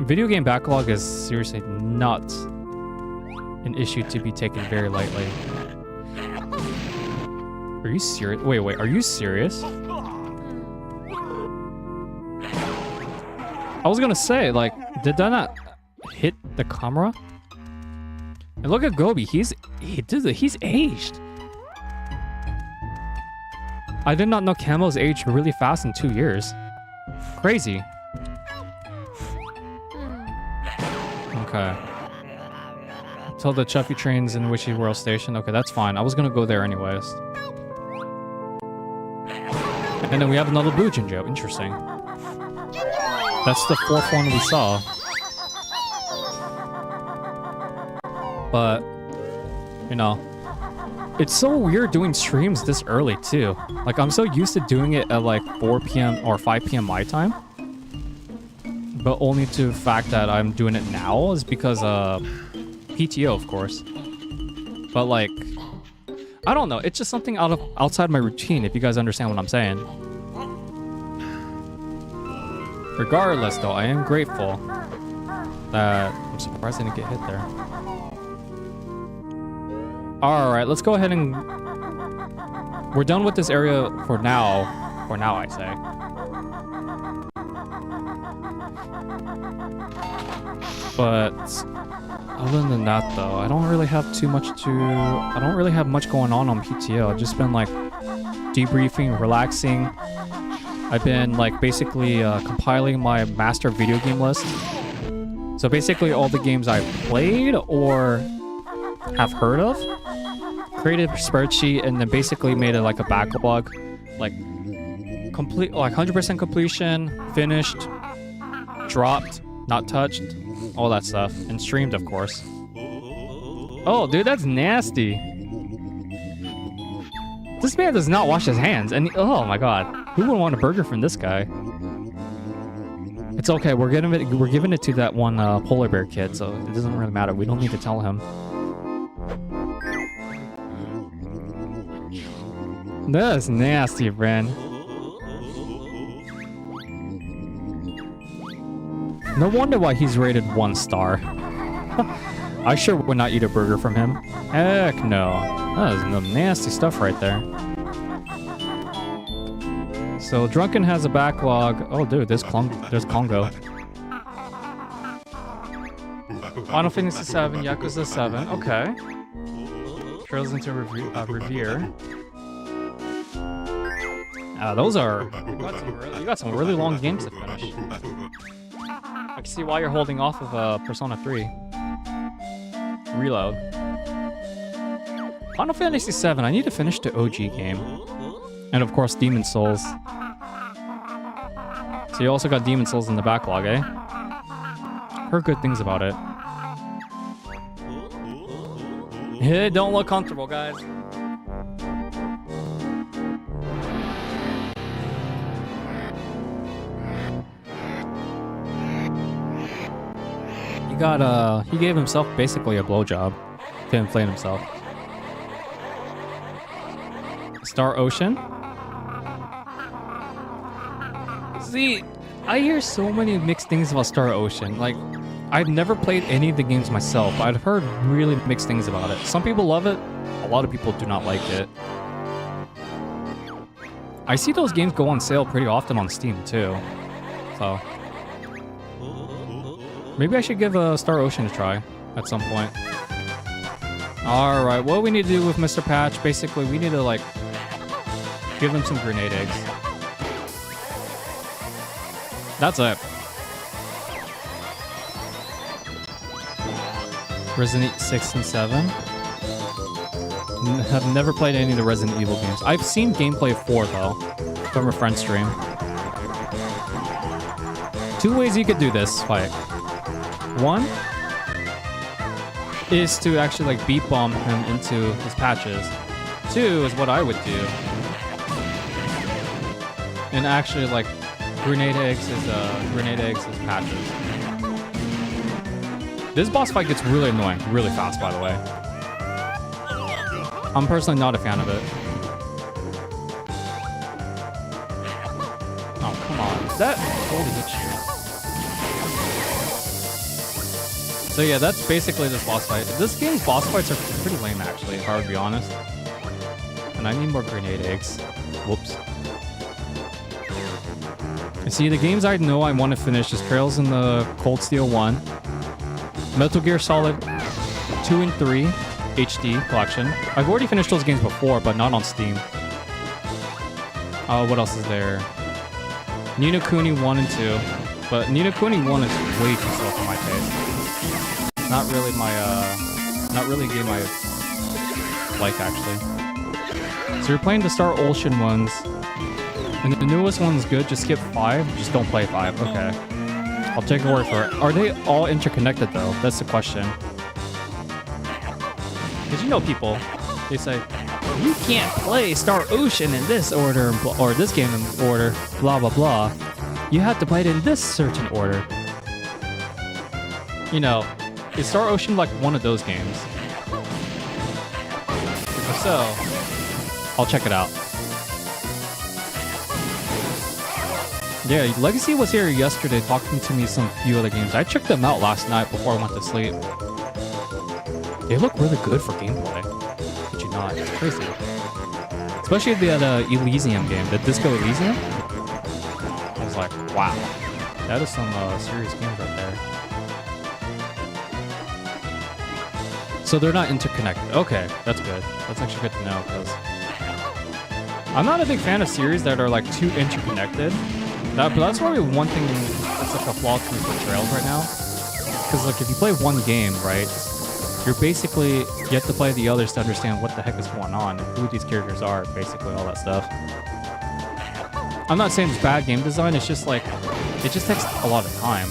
video game backlog is seriously not an issue to be taken very lightly. Are you serious? Wait, are you serious? I was gonna say, like, did that not hit the camera? And look at Gobi. He's aged. I did not know Camo's aged really fast in 2 years. Crazy. Okay. Till the Chuffy train's in Witchyworld Station. Okay, that's fine. I was gonna go there anyways. And then we have another Blue Jinjo. Interesting. That's the 4th one we saw. But, you know, it's so weird doing streams this early too. Like, I'm so used to doing it at like 4 p.m. or 5 p.m. my time. But only to the fact that I'm doing it now is because PTO, of course. But like, I don't know. It's just something outside my routine, if you guys understand what I'm saying. Regardless, though, I am grateful that... I'm surprised I didn't get hit there. Alright, let's go ahead and... We're done with this area for now. For now, I say. But other than that, though, I don't really have too much to... I don't really have much going on PTO. I've just been, like, debriefing, relaxing. I've been, like, basically compiling my master video game list. So basically all the games I've played or have heard of. Created a spreadsheet and then basically made it like a backlog. Like, complete, like 100% completion, finished, dropped, not touched, all that stuff. And streamed, of course. Oh, dude, that's nasty. This man does not wash his hands. And oh my god. Who would want a burger from this guy? It's okay. We're giving it to that one polar bear kid, so it doesn't really matter. We don't need to tell him. That's nasty, Bren. No wonder why he's rated 1 star. I sure would not eat a burger from him. Heck no. That is some nasty stuff right there. So Drunken has a backlog. Oh, dude, there's Congo. Final Fantasy 7, Yakuza 7. Okay. Trails into Revere. Those are... You got some really long games to finish. I can see why you're holding off of Persona 3. Reload. Final Fantasy 7. I need to finish the OG game. And of course, Demon Souls. So you also got Demon Souls in the backlog, eh? Heard good things about it. Hey, don't look comfortable, guys. He gave himself basically a blowjob to inflate himself. Star Ocean? See, I hear so many mixed things about Star Ocean. Like, I've never played any of the games myself, but I've heard really mixed things about it. Some people love it, a lot of people do not like it. I see those games go on sale pretty often on Steam too, so... Maybe I should give Star Ocean a try at some point. Alright, what we need to do with Mr. Patch, basically we need to like give him some grenade eggs. That's it. Resident Evil 6 and 7. Have never played any of the Resident Evil games. I've seen gameplay of 4 though, from a friend's stream. 2 ways you could do this fight. 1 is to actually like beat bomb him into his patches. 2 is what I would do. And actually like grenade eggs is patches. This boss fight gets really annoying, really fast by the way. I'm personally not a fan of it. Oh, come on. That totally hits you. So yeah, that's basically this boss fight. This game's boss fights are pretty lame actually, if I would be honest. And I need more grenade eggs. Whoops. See, the games I know I want to finish is Trails in the Cold Steel 1, Metal Gear Solid 2 and 3 HD collection. I've already finished those games before, but not on Steam. What else is there? Ni no Kuni 1 and 2. But Ni no Kuni 1 is way too slow for my taste. Not really a game I like, actually. So you're playing the Star Ocean ones. And the newest one's good, just skip 5. Just don't play 5, okay. I'll take a word for it. Are they all interconnected, though? That's the question. Because you know people, they say, you can't play Star Ocean in this order, or this game in order, blah, blah, blah. You have to play it in this certain order. You know, is Star Ocean like one of those games? If so, I'll check it out. Yeah, Legacy was here yesterday talking to me some few other games. I checked them out last night before I went to sleep. They look really good for gameplay. Did you not? It's crazy. Especially the Elysium game, the Disco Elysium. I was like, wow, that is some serious games right there. So they're not interconnected. Okay, that's good. That's actually good to know because I'm not a big fan of series that are like too interconnected. But that's probably one thing that's like a flaw to Portrayals right now. Because like if you play one game, right, you're basically, you have to play the others to understand what the heck is going on, and who these characters are, basically all that stuff. I'm not saying it's bad game design, it's just like, it just takes a lot of time.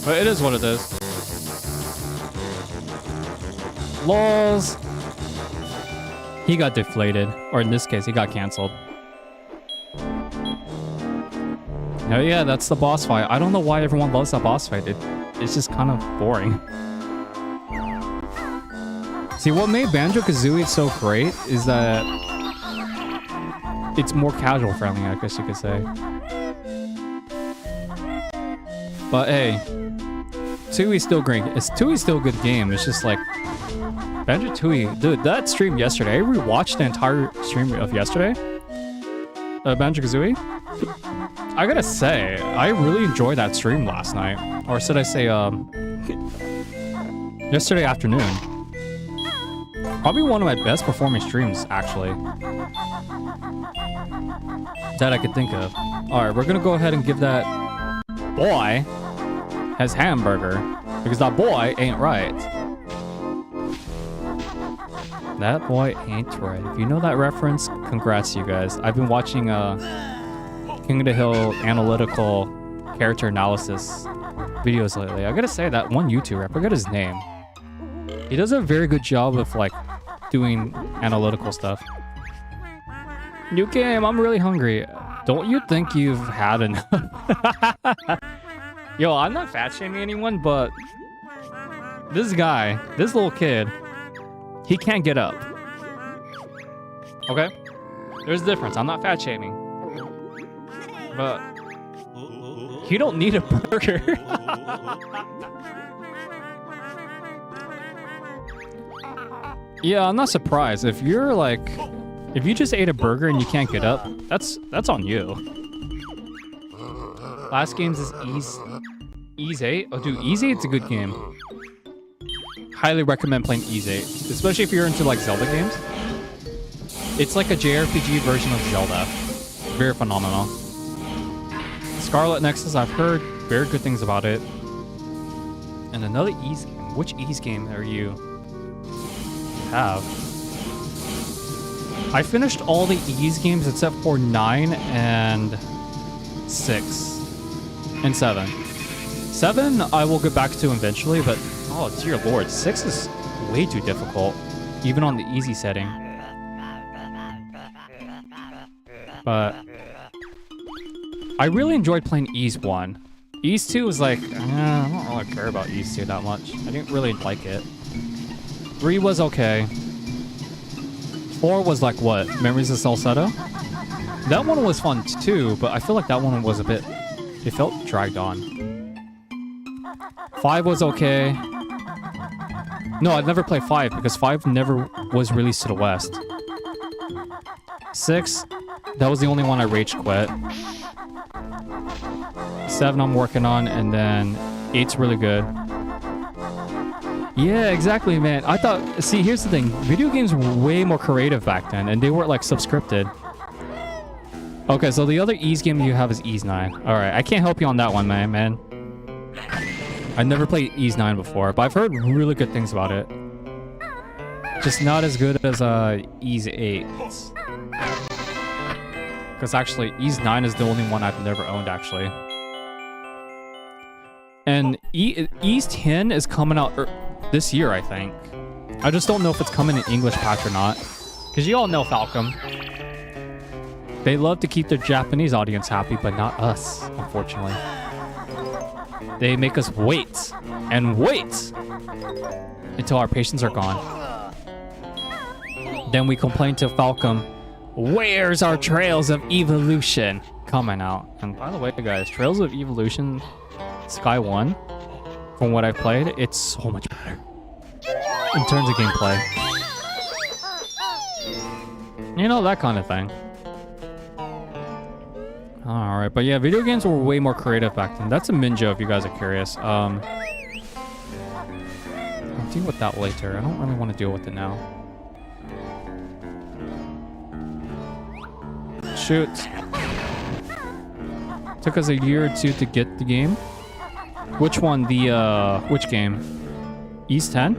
But it is what it is. Lols. He got deflated, or in this case, he got canceled. Oh yeah, that's the boss fight. I don't know why everyone loves that boss fight. It's just kind of boring. See, what made Banjo Kazooie so great is that it's more casual friendly, I guess you could say. But hey, Tooie's still great. Tooie's still a good game. It's just like Banjo Tooie, dude. That stream yesterday, I rewatched the entire stream of yesterday. Banjo Kazooie. I gotta say, I really enjoyed that stream last night, or should I say, yesterday afternoon. Probably one of my best performing streams, actually, that I could think of. All right, we're gonna go ahead and give that boy his hamburger because that boy ain't right. That boy ain't right. If you know that reference, congrats you guys. I've been watching King of the Hill analytical character analysis videos lately. I gotta say that one YouTuber, I forgot his name. He does a very good job of like doing analytical stuff. New game, I'm really hungry. Don't you think you've had enough? Yo, I'm not fat shaming anyone, but this guy, this little kid, he can't get up. Okay? There's a difference. I'm not fat shaming. But you don't need a burger. Yeah, I'm not surprised. If you're like, if you just ate a burger and you can't get up, that's on you. Last games is Ease 8. Oh, dude, Ease 8's a good game. Highly recommend playing Ease 8, especially if you're into like Zelda games. It's like a JRPG version of Zelda. Very phenomenal. Scarlet Nexus, I've heard very good things about it. And another Ease game. Which Ease game are you have? I finished all the Ease games except for 9 and 6 and 7. 7 I will get back to eventually, but oh dear lord, 6 is way too difficult, even on the easy setting. But I really enjoyed playing Ease 1. Ease 2 was like, I don't really care about Ease 2 that much. I didn't really like it. 3 was okay. 4 was like what? Memories of Salcedo? That one was fun too, but I feel like that one was a bit, it felt dragged on. 5 was okay. No, I'd never play 5 because 5 never was released to the West. 6, That was the only one I rage quit. 7 I'm working on, and then 8's really good. Yeah, exactly, man. I thought, see, here's the thing. Video games were way more creative back then, and they weren't like subscripted. Okay, so the other Ease game you have is Ease 9. Alright, I can't help you on that one, man. I've never played Ease 9 before, but I've heard really good things about it. Just not as good as Ease 8. Because actually, Ease 9 is the only one I've never owned, actually. And Ease 10 is coming out this year, I think. I just don't know if it's coming in English patch or not. Because you all know Falcom. They love to keep their Japanese audience happy, but not us, unfortunately. They make us wait and wait until our patience are gone. Then we complain to Falcom, where's our Trails of Evolution coming out? And by the way, guys, Trails of Evolution Sky 1, from what I've played, it's so much better in terms of gameplay. You know, that kind of thing. Alright, but yeah, video games were way more creative back then. That's a Minjo if you guys are curious. I'll deal with that later. I don't really want to deal with it now. Shoot. Took us a year or two to get the game. Which one? Which game? Ease 10?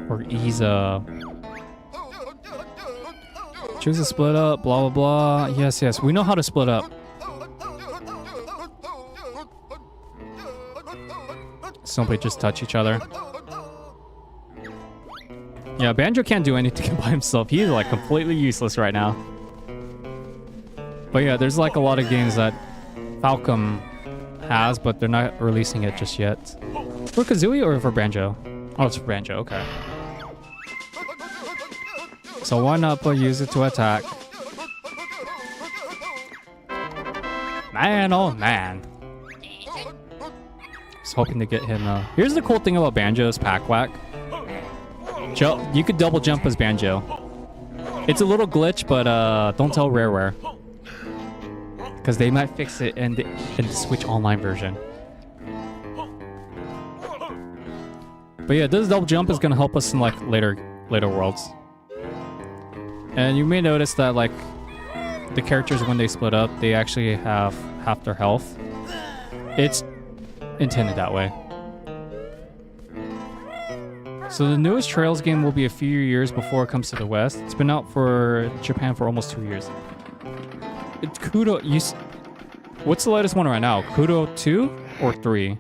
Or Ease, choose to split up, blah, blah, blah. Yes, we know how to split up. Somebody just touch each other. Yeah, Banjo can't do anything by himself. He's like completely useless right now. But yeah, there's like a lot of games that Falcom has, but they're not releasing it just yet. For Kazooie or for Banjo? Oh, it's for Banjo, okay. So why not use it to attack? Man, oh man. Just hoping to get him. Here's the cool thing about Banjo's Pack Whack. You could double jump as Banjo. It's a little glitch, but don't tell Rareware. Because they might fix it in the Switch Online version. But yeah, this double jump is gonna help us in like later worlds. And you may notice that like the characters when they split up, they actually have half their health. It's intended that way. So the newest Trails game will be a few years before it comes to the West. It's been out for Japan for almost 2 years. It's Kudo. What's the latest one right now? Kudo 2 or 3?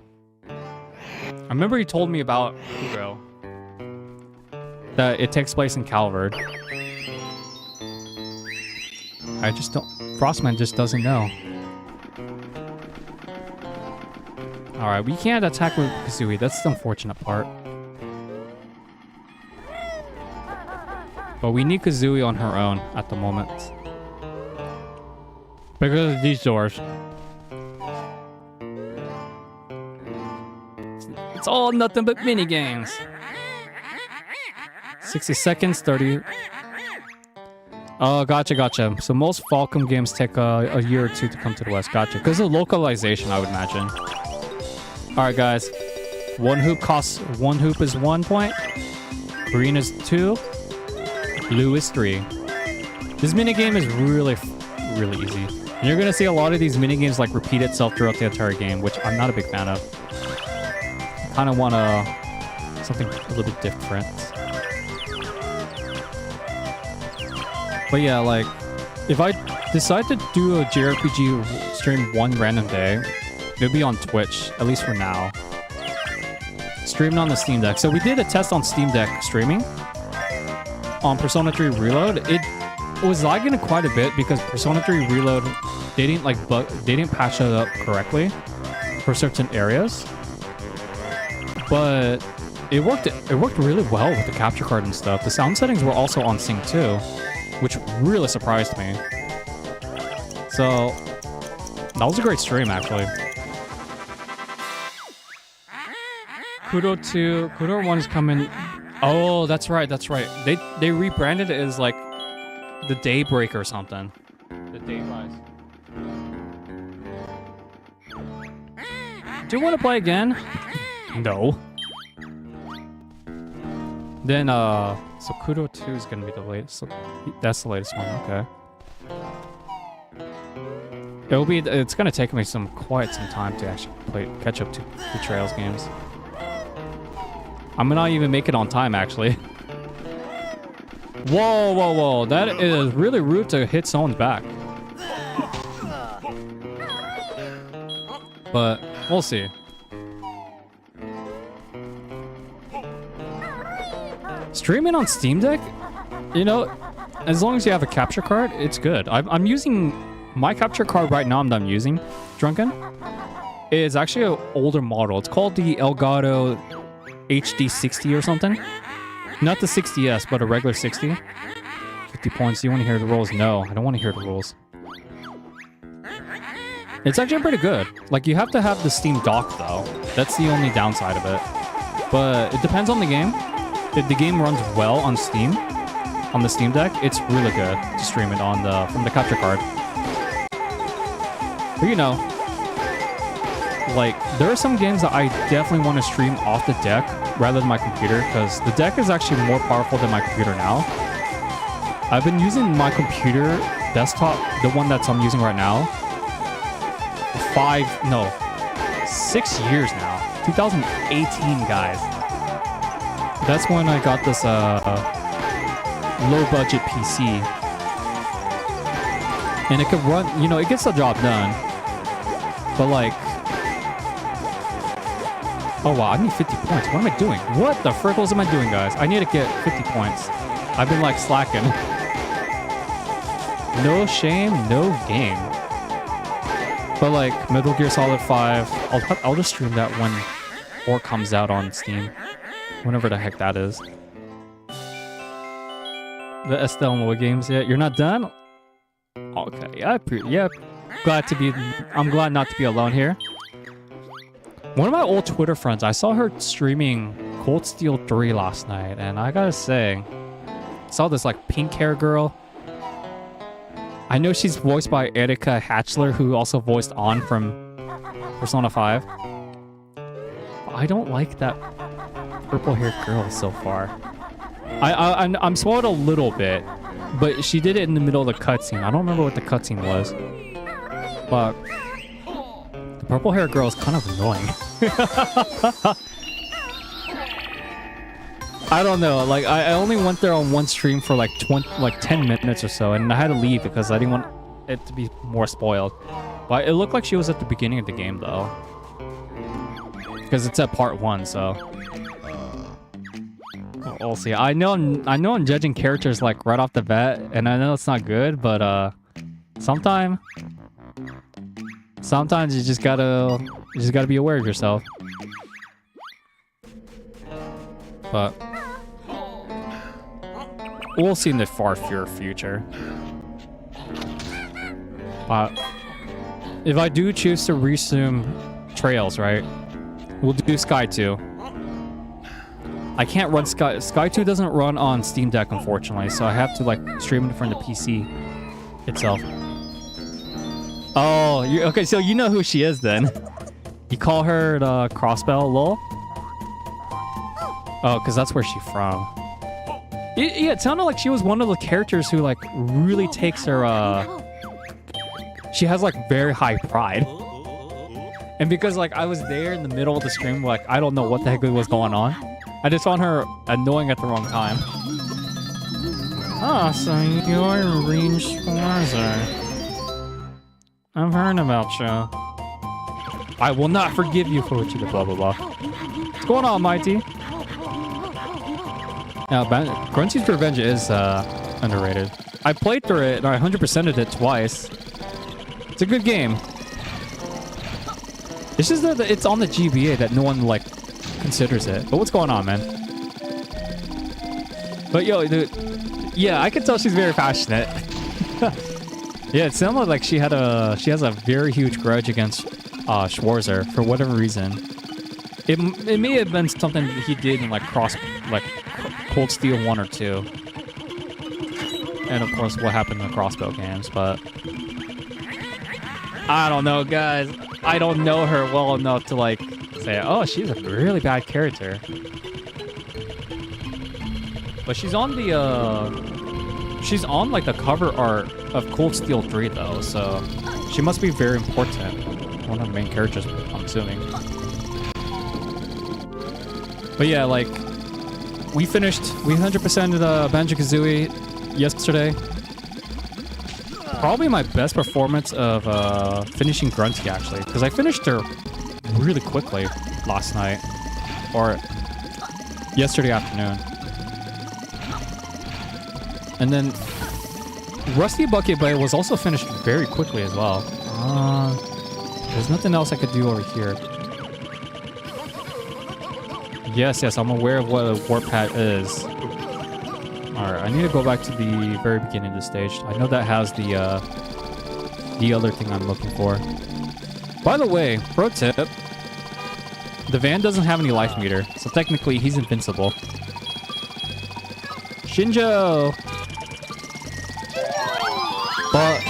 I remember you told me about Kudo. That it takes place in Calvard. I just don't... Frostman just doesn't know. Alright, we can't attack with Kazooie. That's the unfortunate part. But we need Kazooie on her own at the moment. Because of these doors. It's all nothing but mini games. 60 seconds, 30... Oh, gotcha. So most Falcom games take a year or two to come to the West. Gotcha. Because of localization, I would imagine. Alright, guys. One hoop is 1 point. Green is 2. Blue is 3. This minigame is really easy. And you're going to see a lot of these minigames like repeat itself throughout the entire game, which I'm not a big fan of. I kind of want something a little bit different. But yeah, like, if I decide to do a JRPG stream one random day, it'll be on Twitch, at least for now. Streaming on the Steam Deck. So we did a test on Steam Deck streaming on Persona 3 Reload. It was lagging quite a bit because Persona 3 Reload, they didn't patch it up correctly for certain areas. But it worked really well with the capture card and stuff. The sound settings were also on sync too, which really surprised me. So that was a great stream, actually. Kudo 1 is coming. Oh, that's right. They rebranded it as like the Daybreak or something. The Dayrise. Do you want to play again? No. Then, so Kudo 2 is gonna be the latest. So that's the latest one, okay. It's gonna take me quite some time to actually catch up to the Trails games. I may not even make it on time, actually. Whoa, whoa, whoa. That is really rude to hit someone's back. But we'll see. Streaming on Steam Deck, you know, as long as you have a capture card, it's good. I'm using my capture card right now. I'm using Drunken. It's actually an older model. It's called the Elgato HD 60 or something. Not the 60S, but a regular 60. 50 points. Do you want to hear the rules? No, I don't want to hear the rules. It's actually pretty good. Like, you have to have the Steam dock, though. That's the only downside of it. But it depends on the game. If the game runs well on Steam, on the Steam Deck, it's really good to stream it on from the capture card. But you know, like, there are some games that I definitely want to stream off the deck rather than my computer, because the deck is actually more powerful than my computer now. I've been using my computer desktop, the one I'm using right now, 6 years now. 2018, guys. That's when I got this low-budget PC. And it could run, you know, it gets the job done. But like... Oh wow, I need 50 points. What am I doing? What the frickles am I doing, guys? I need to get 50 points. I've been like slacking. No shame, no game. But like Metal Gear Solid 5, I'll just stream that when it comes out on Steam. Whenever the heck that is. The Estelle Moy games, yeah. You're not done? Okay, yeah. I'm glad not to be alone here. One of my old Twitter friends, I saw her streaming Cold Steel 3 last night, and I gotta say, I saw this like pink hair girl. I know she's voiced by Erika Hatchler, who also voiced On from Persona 5. But I don't like that purple-haired girl so far. I'm spoiled a little bit, but she did it in the middle of the cutscene. I don't remember what the cutscene was, but the purple-haired girl is kind of annoying. I don't know. Like, I only went there on one stream for like 10 minutes or so, and I had to leave because I didn't want it to be more spoiled. But it looked like she was at the beginning of the game, though, because it's at part 1, so. We'll see. I know I'm judging characters like right off the bat, and I know it's not good, but sometimes you just gotta be aware of yourself. But we'll see in the far future. If I do choose to resume Trails, right, we'll do Sky 2. I can't run Sky 2 doesn't run on Steam Deck, unfortunately, so I have to like stream it from the PC itself. Oh, okay, so you know who she is then. You call her the Crossbell lol? Oh, because that's where she's from. Yeah, it sounded like she was one of the characters who like really takes her she has like very high pride. And because like I was there in the middle of the stream, like I don't know what the heck was going on. I just found her annoying at the wrong time. Oh, so you're Range Schwarzer. I've heard about you. I will not forgive you for what you did, blah, blah, blah. What's going on, Mighty? Yeah, Grunty's Revenge is underrated. I played through it, and I 100%ed it twice. It's a good game. It's just that it's on the GBA that no one, like, considers it. But what's going on, man? But yo, dude, yeah, I can tell she's very passionate. Yeah, it sounded like she has a very huge grudge against Schwarzer for whatever reason. It may have been something he did in like Cold Steel 1 or 2. and of course what happened in the crossbow games, but I don't know, guys. I don't know her well enough to like say, oh, she's a really bad character. But she's on the she's on like the cover art of Cold Steel 3 though, so she must be very important. One of the main characters, I'm assuming. But yeah, like we 100%ed Banjo Kazooie yesterday. Probably my best performance of finishing Grunty actually, because I finished her really quickly last night or yesterday afternoon. And then Rusty Bucket Bay was also finished very quickly as well. There's nothing else I could do over here. Yes, I'm aware of what a warp hat is. Alright, I need to go back to the very beginning of the stage. I know that has the other thing I'm looking for. By the way, pro tip, the van doesn't have any life meter, so technically he's invincible. Shinjo! But,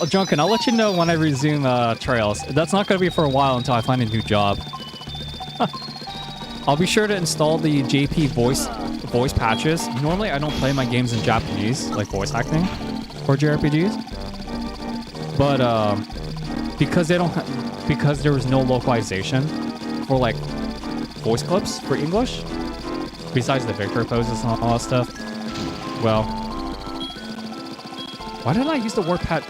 Drunken, I'll let you know when I resume Trails. That's not going to be for a while until I find a new job. I'll be sure to install the JP voice patches. Normally, I don't play my games in Japanese, like voice acting for JRPGs. But because there was no localization for like voice clips for English, besides the Victor poses and all that stuff. Well, why didn't I use the warp pad?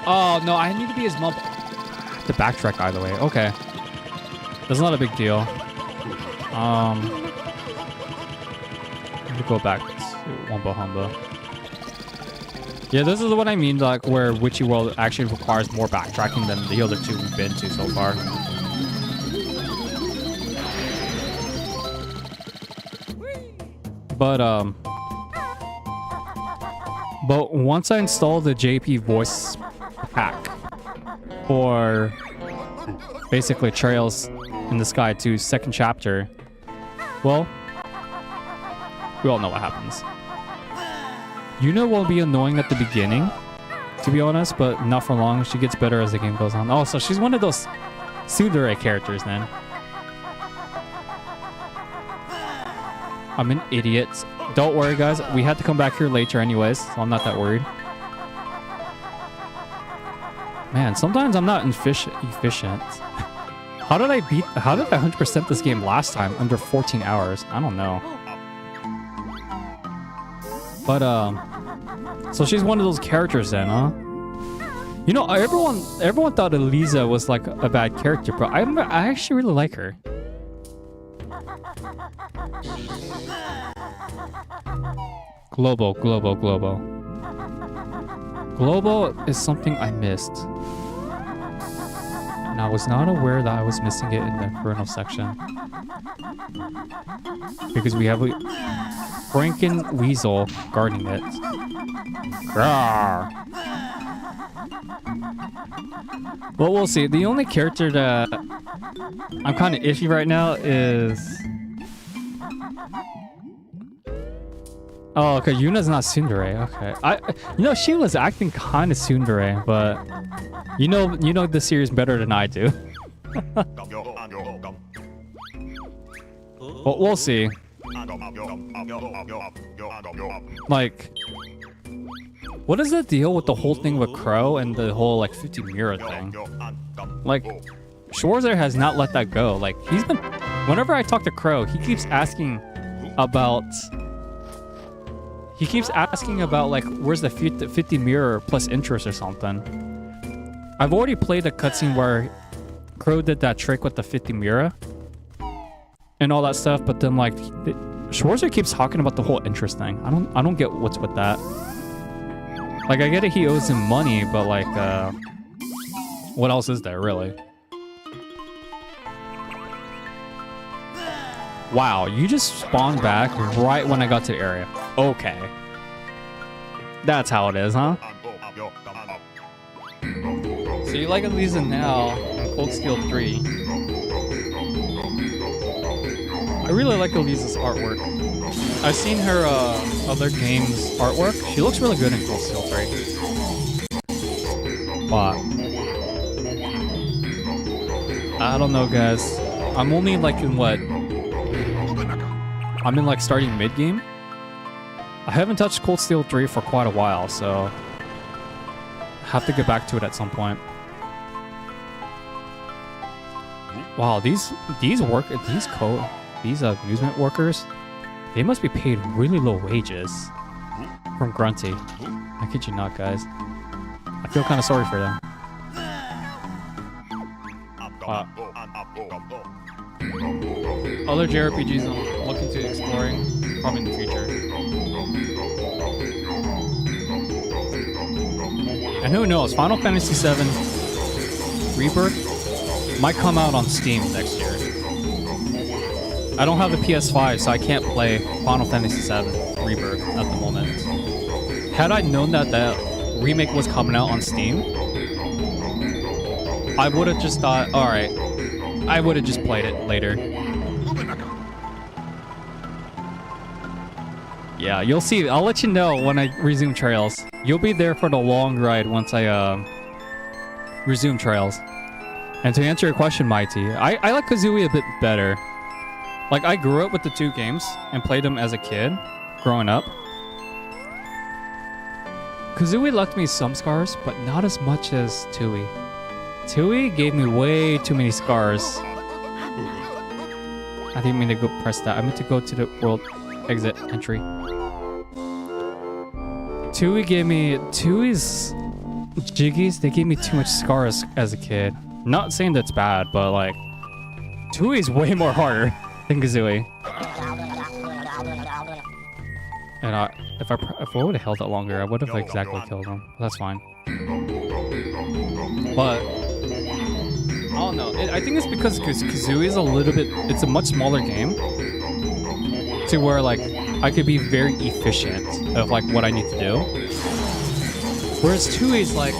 Oh no, I need to be his mom. I have to backtrack either way. Okay, that's not a big deal. Let me go back to Wumba Humba. Yeah, this is what I mean, like where Witchyworld actually requires more backtracking than the other two we've been to so far. But once I install the JP voice pack for basically Trails in the Sky 2's second chapter, well, we all know what happens. Yuna will be annoying at the beginning, to be honest, but not for long. She gets better as the game goes on. Oh, so she's one of those tsundere characters then. I'm an idiot. Don't worry, guys. We had to come back here later anyways, so I'm not that worried. Man, sometimes I'm not efficient. How did I 100% this game last time under 14 hours? I don't know. But, so she's one of those characters then, huh? You know, everyone thought Eliza was like a bad character, but I actually really like her. Global. Global is something I missed. And I was not aware that I was missing it in the Inferno section. Because we have a Franken Weasel guarding it. Rawr. Well, we'll see. The only character that I'm kind of iffy right now is... Oh, okay. Yuna's not tsundere. Okay. You know, she was acting kind of tsundere, but you know the series better than I do. Well, we'll see. Like, what is the deal with the whole thing with Crow and the whole like 50 mirror thing? Like, Schwarzer has not let that go. Like, he's been. Whenever I talk to Crow, he keeps asking about. He keeps asking about like, where's the 50 mirror plus interest or something. I've already played a cutscene where Crow did that trick with the 50 mirror and all that stuff, but then like Schwarzer keeps talking about the whole interest thing. I don't get what's with that. Like, I get it, he owes him money, but like, what else is there really? Wow, you just spawned back right when I got to the area. Okay. That's how it is, huh? So you like Eliza now in Cold Steel 3. I really like Eliza's artwork. I've seen her other games artwork. She looks really good in Cold Steel 3. But I don't know, guys. I'm only like in what? I'm in like starting mid game. I haven't touched Cold Steel 3 for quite a while, so I have to get back to it at some point. Wow, these amusement workers, they must be paid really low wages from Grunty. I kid you not, guys. I feel kind of sorry for them. Other JRPGs I'm looking to exploring, probably in the future. And who knows, Final Fantasy VII Rebirth might come out on Steam next year. I don't have the PS5, so I can't play Final Fantasy VII Rebirth at the moment. Had I known that that remake was coming out on Steam, I would have just thought, alright, I would have just played it later. Yeah, you'll see. I'll let you know when I resume Trails. You'll be there for the long ride once I resume Trails. And to answer your question, Mighty, I like Kazooie a bit better. Like, I grew up with the two games and played them as a kid, growing up. Kazooie left me some scars, but not as much as Tooie. Tooie gave me way too many scars. I didn't mean to go press that. I meant to go to the world exit entry. Tooie's Jiggies, they gave me too much scars as a kid. Not saying that's bad, but like, Tooie's way more harder than Kazooie. And if I would have held it longer, I would have exactly killed him. That's fine. But I don't know. I think it's because Kazooie is a little bit. It's a much smaller game, to where like I could be very efficient of like what I need to do. Whereas Tooie's like,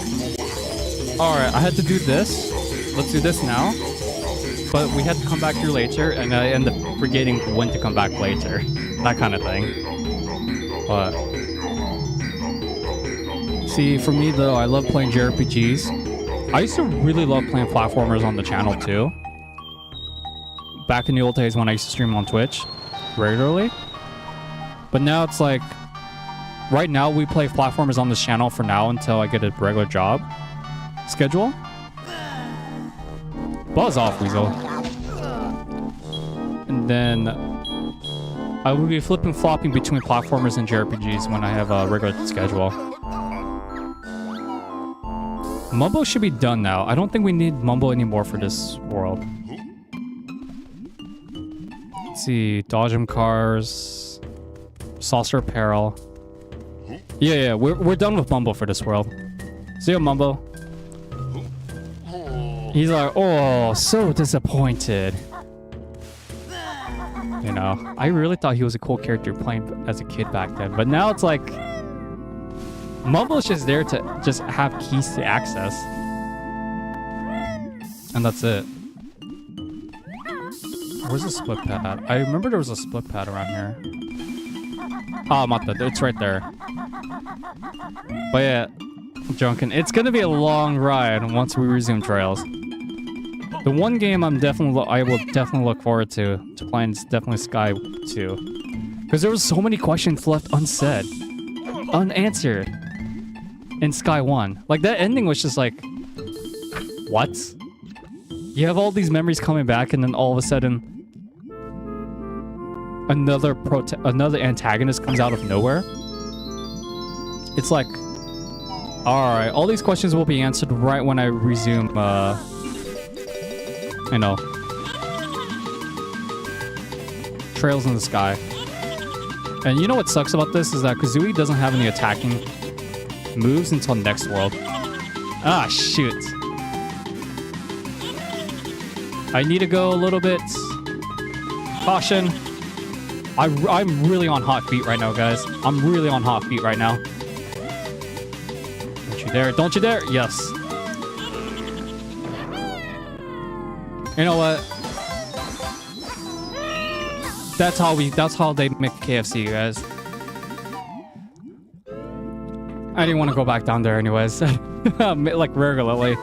all right, I had to do this. Let's do this now. But we had to come back here later, and I end up forgetting when to come back later. That kind of thing. But see, for me though, I love playing JRPGs. I used to really love playing platformers on the channel too. Back in the old days when I used to stream on Twitch regularly. But now it's like, right now we play platformers on this channel for now until I get a regular job schedule. Buzz off, Weasel. And then I will be flipping-flopping between platformers and JRPGs when I have a regular schedule. Mumbo should be done now. I don't think we need Mumbo anymore for this world. Let's see. Dodge 'em cars. Saucer apparel. Yeah, we're done with Mumbo for this world. See you, Mumbo. He's like, oh, so disappointed. You know, I really thought he was a cool character playing as a kid back then. But now it's like, Mumbo's just there to just have keys to access. And that's it. Where's the split pad? I remember there was a split pad around here. Oh, Mata, it's right there. But yeah, Junkin, it's gonna be a long ride once we resume Trails. The one game I will definitely look forward to playing is definitely Sky 2. Because there was so many questions left unsaid, unanswered in Sky 1. Like, that ending was just like, what? You have all these memories coming back, and then all of a sudden, another antagonist comes out of nowhere. It's like, alright, all these questions will be answered right when I resume, you know, Trails in the Sky. And you know what sucks about this is that Kazooie doesn't have any attacking moves until next world. Ah, shoot. I need to go a little bit. Caution. I'm really on hot feet right now, guys. I'm really on hot feet right now. Don't you dare. Don't you dare. Yes. You know what? That's how they make KFC, guys. I didn't want to go back down there anyways. Like regularly.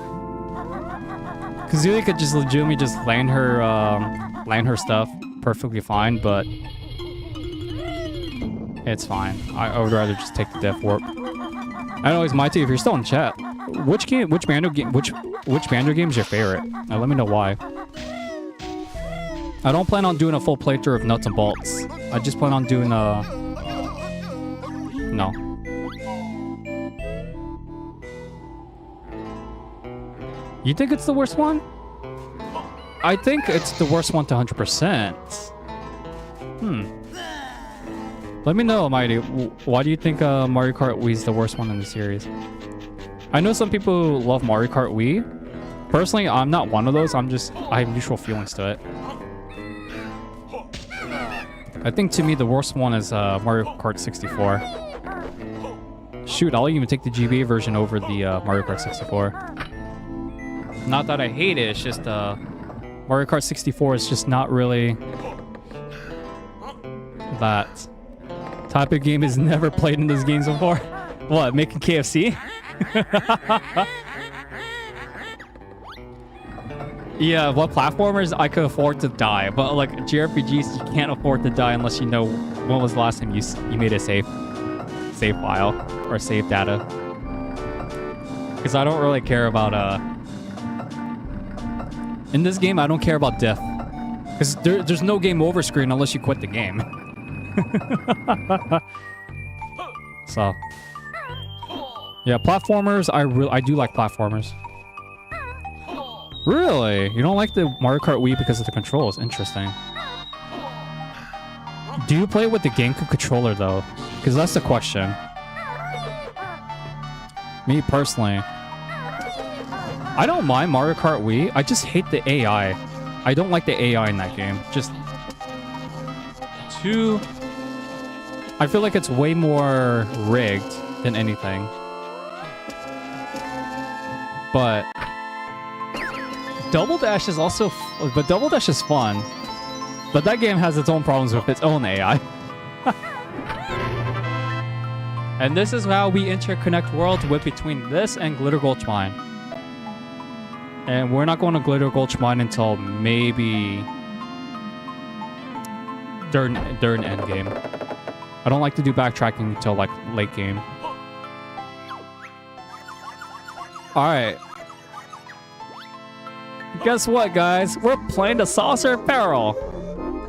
Kazooie could just legitimately just land her stuff perfectly fine, but it's fine. I would rather just take the death warp. I know it's my team. If you're still in chat, which Banjo game is your favorite? Let me know why. I don't plan on doing a full playthrough of Nuts and Bolts. I just plan on doing no. You think it's the worst one? I think it's the worst one to 100%. Let me know, Mighty. Why do you think Mario Kart Wii is the worst one in the series? I know some people love Mario Kart Wii. Personally, I'm not one of those. I have neutral feelings to it. I think to me the worst one is Mario Kart 64. Shoot, I'll even take the GBA version over the Mario Kart 64. Not that I hate it, it's just Mario Kart 64 is just not really that type of game. Is never played in those games before. What, making KFC? Yeah, what platformers I could afford to die, but like JRPGs you can't afford to die unless you know when was the last time you made a save file or save data. Because I don't really care about in this game, I don't care about death. Because there's no game over screen unless you quit the game. So. Yeah, platformers, I do like platformers. Really? You don't like the Mario Kart Wii because of the controls? Interesting. Do you play with the GameCube controller, though? Because that's the question. Me, personally. I don't mind Mario Kart Wii. I just hate the AI. I don't like the AI in that game. Just too... I feel like it's way more rigged than anything. But Double Dash is also... But Double Dash is fun. But that game has its own problems with its own AI. And this is how we interconnect worlds with between this and Glitter Gulch Mine. And we're not going to Glitter Gulch Mine until maybe during endgame. I don't like to do backtracking until like late game. Alright. Guess what, guys? We're playing the Saucer of Peril.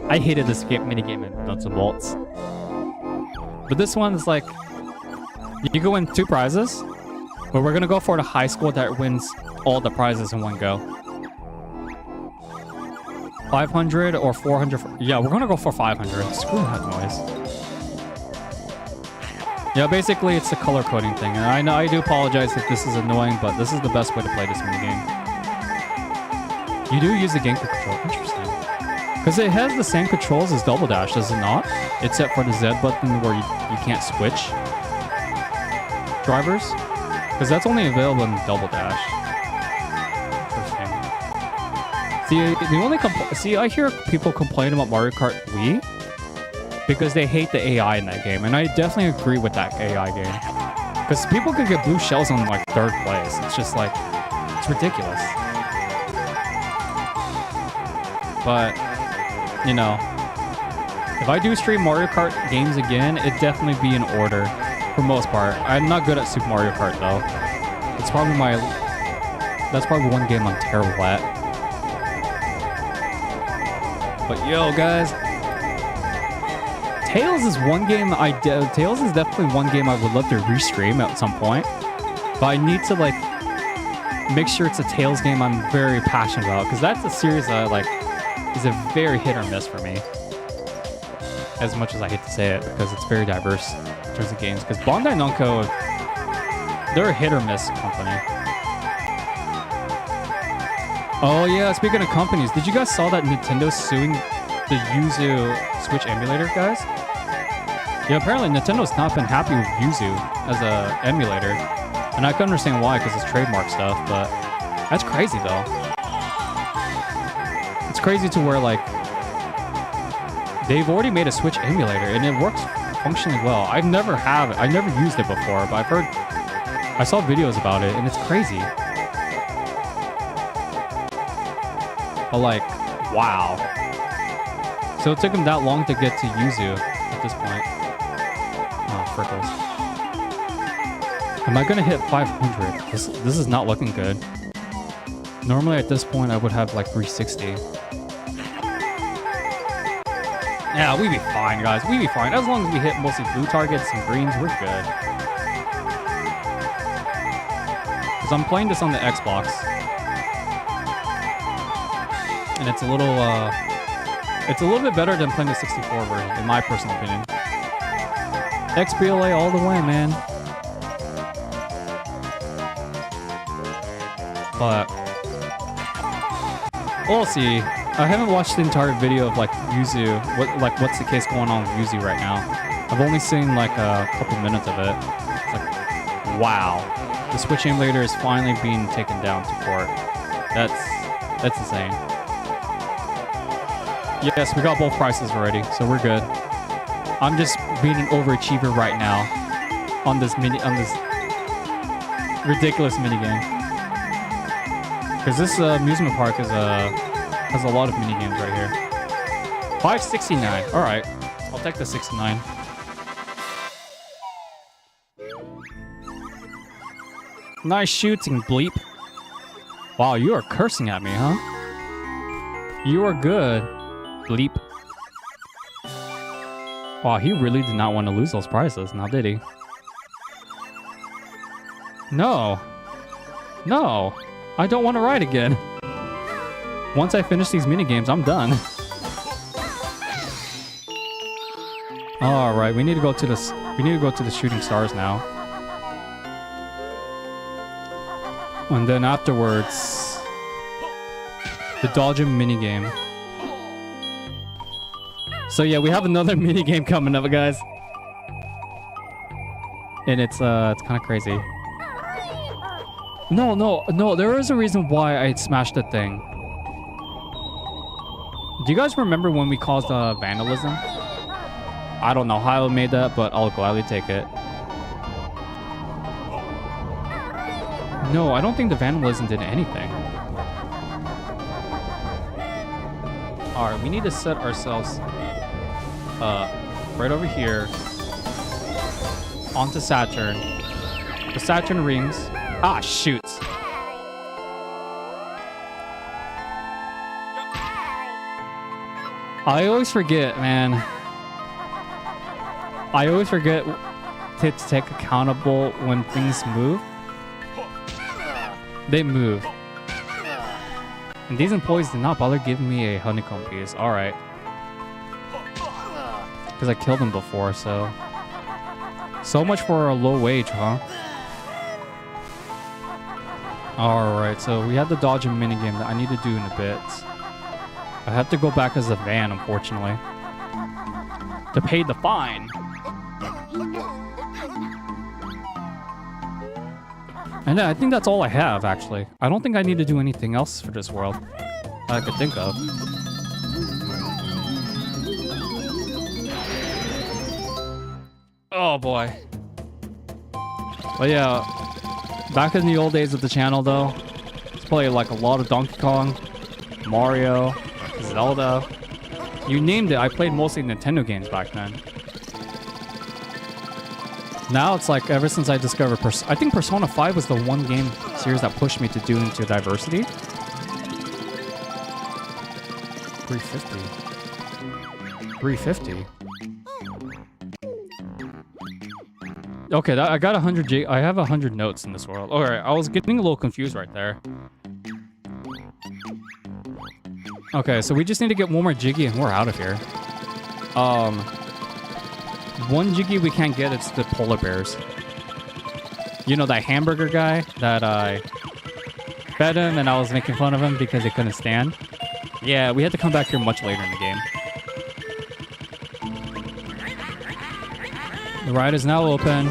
I hated this minigame in Nuts and Bolts. But this one's like... You can win 2 prizes. But we're going to go for the high score that wins all the prizes in one go. 500 or 400. Yeah, we're going to go for 500. Screw that noise. Yeah, basically it's the color coding thing. And I know I do apologize if this is annoying, but this is the best way to play this minigame. You do use the GameCube control. Interesting. Because it has the same controls as Double Dash, does it not? Except for the Z button where you can't switch drivers. Because that's only available in Double Dash. Interesting. See, the only I hear people complain about Mario Kart Wii because they hate the AI in that game, and I definitely agree with that AI game. Because people could get blue shells on like 3rd place. It's just like, it's ridiculous. But, you know, if I do stream Mario Kart games again, it'd definitely be in order for most part. I'm not good at Super Mario Kart though. It's probably that's probably one game I'm terrible at. But yo, guys, Tails is one game Tails is definitely one game I would love to restream at some point. But I need to like make sure it's a Tails game I'm very passionate about, because that's a series that like is a very hit or miss for me. As much as I hate to say it, because it's very diverse in terms of games. Because Bandai Namco, they're a hit or miss company. Oh yeah, speaking of companies, did you guys saw that Nintendo's suing the Yuzu Switch emulator, guys? Yeah, apparently Nintendo's not been happy with Yuzu as a emulator. And I can understand why, because it's trademark stuff, but that's crazy though. It's crazy to where like They've already made a Switch emulator, and it works functionally well. I've never used it before, but I saw videos about it, and it's crazy. But like, wow. So it took him that long to get to Yuzu at this point. Oh, frickles. Am I gonna hit 500? This is not looking good. Normally at this point I would have like 360. Yeah, we be fine, guys. We be fine. As long as we hit mostly blue targets and greens, we're good. Because I'm playing this on the Xbox. And it's a little bit better than playing the 64 version, in my personal opinion. XBLA all the way, man. But we'll see. I haven't watched the entire video of like Yuzu, what's the case going on with Yuzu right now. I've only seen like a couple minutes of it. It's like, wow, the Switch emulator is finally being taken down to court. That's insane. Yes, we got both prices already, so we're good. I'm just being an overachiever right now on this ridiculous minigame. Because this amusement park has a lot of minigames right here. 569. All right, I'll take the 69. Nice shooting, bleep. Wow, you are cursing at me, huh? You are good, bleep. Wow, he really did not want to lose those prizes, now did he? No. No. I don't want to ride again. Once I finish these minigames, I'm done. Alright, we need to go to this. We need to go to the shooting stars now. And then afterwards, the dodging minigame. So yeah, we have another minigame coming up, guys. And it's kind of crazy. No, there is a reason why I smashed the thing. Do you guys remember when we caused vandalism? I don't know how I made that, but I'll gladly take it. No, I don't think the vandalism did anything. Alright, we need to set ourselves right over here onto Saturn. The Saturn rings. Ah, shoot. I always forget, man. I always forget to take accountable when things move. They move. And these employees did not bother giving me a honeycomb piece. Alright. Because I killed them before, so... So much for a low wage, huh? Alright, so we have the dodge and minigame that I need to do in a bit. I have to go back as a van, unfortunately. To pay the fine. And I think that's all I have, actually. I don't think I need to do anything else for this world that I could think of. Oh boy. But yeah, back in the old days of the channel though, let's play like a lot of Donkey Kong, Mario, Zelda. You named it, I played mostly Nintendo games back then. Now it's like ever since I discovered I think Persona 5 was the one game series that pushed me to do into diversity. 350. 350. Okay, I got 100 G. I have 100 notes in this world. Alright, I was getting a little confused right there. Okay, so we just need to get one more Jiggy and we're out of here. One Jiggy we can't get, it's the polar bears. You know that hamburger guy that I fed him and I was making fun of him because he couldn't stand? Yeah, we had to come back here much later in the game. The ride is now open.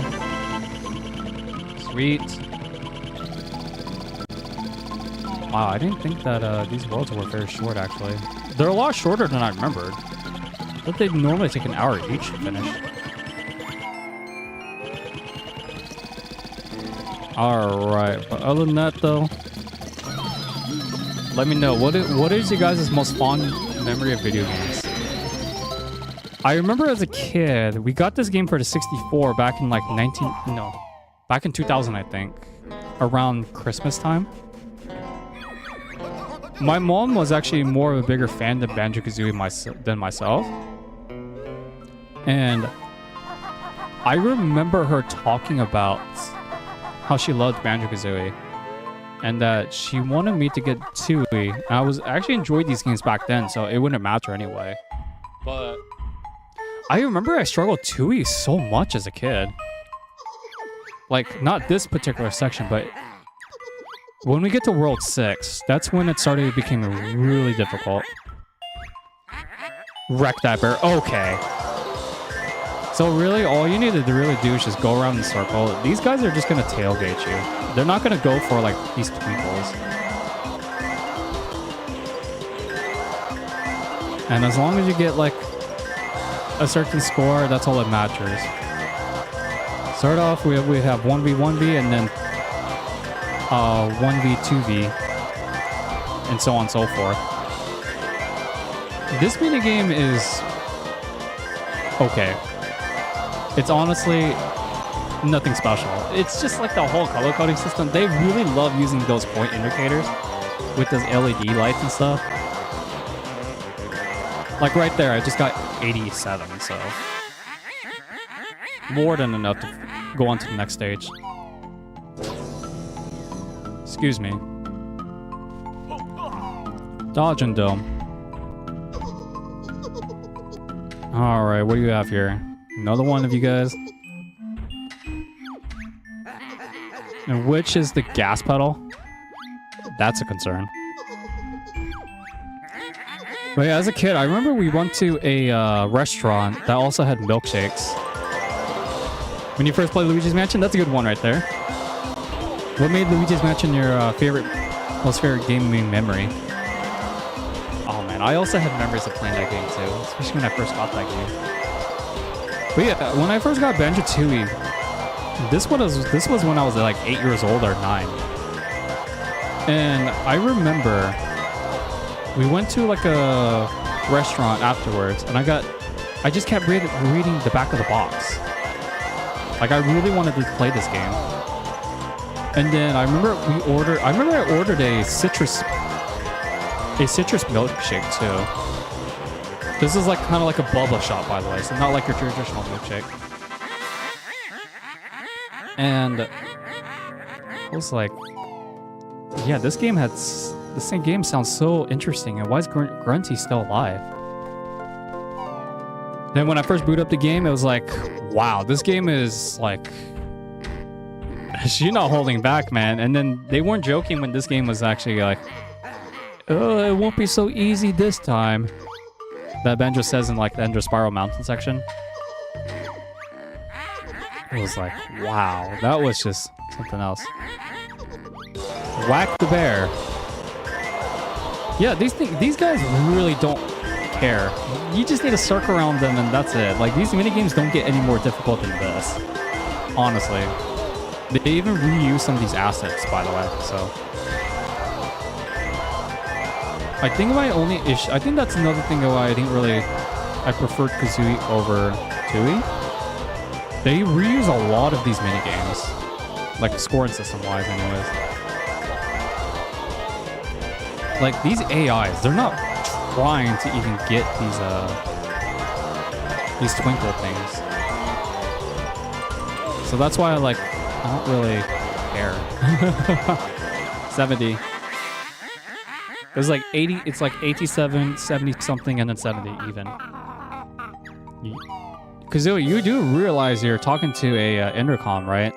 Sweet. Wow, I didn't think that these worlds were very short, actually. They're a lot shorter than I remembered. But they normally take an hour each to finish. Alright, but other than that though, let me know, what is you guys' most fond memory of video games? I remember as a kid, we got this game for the 64 back in like back in 2000 I think, around Christmas time. My mom was actually more of a bigger fan of Banjo Kazooie than myself. And I remember her talking about how she loved Banjo Kazooie and that she wanted me to get Tooie. And I actually enjoyed these games back then, so it wouldn't matter anyway. But I remember I struggled Tooie so much as a kid. Like, not this particular section, but when we get to World 6, that's when it became really difficult. Wreck that bear. Okay. So really, all you need to really do is just go around in a circle. These guys are just going to tailgate you. They're not going to go for, like, these twinkles. And as long as you get, like, a certain score, that's all that matters. Start off, we have 1v1v and then 1v2v, and so on and so forth. This minigame is okay. It's honestly nothing special. It's just like the whole color coding system. They really love using those point indicators with those LED lights and stuff. Like right there, I just got 87, so more than enough to go on to the next stage. Excuse me. Dodge and Dome. Alright, what do you have here? Another one of you guys. And which is the gas pedal? That's a concern. But yeah, as a kid, I remember we went to a restaurant that also had milkshakes. When you first played Luigi's Mansion, that's a good one right there. What made Luigi's Mansion your most favorite gaming memory? Oh man, I also had memories of playing that game too, especially when I first got that game. But yeah, when I first got Banjo Tooie, this was when I was like 8 years old or 9. And I remember we went to like a restaurant afterwards, and I just kept reading the back of the box. Like I really wanted to play this game. And then I remember I ordered a citrus milkshake too. This is like kind of like a Bubba shop, by the way, so not like your traditional milkshake. And I was like, yeah, this game sounds so interesting, and why is Grunty still alive? Then when I first booted up the game, it was like, wow, this game is like, she's not holding back, man. And then they weren't joking when this game was actually like, oh, it won't be so easy this time. That Banjo says in like the Ender Spiral Mountain section. It was like, wow, that was just something else. Whack the bear. Yeah, these guys really don't care. You just need to circle around them and that's it. Like, these minigames don't get any more difficult than this. Honestly. They even reuse some of these assets, by the way, so. I think my only issue... I think that's another thing why I preferred Kazooie over Tooie. They reuse a lot of these minigames. Like, scoring system-wise, anyways. Like, these AIs, they're not trying to even get these twinkle things. So that's why I don't really care. 70. It's like 80, it's like 87, 70 something, and then 70 even. Kazooie, you do realize you're talking to a intercom, right?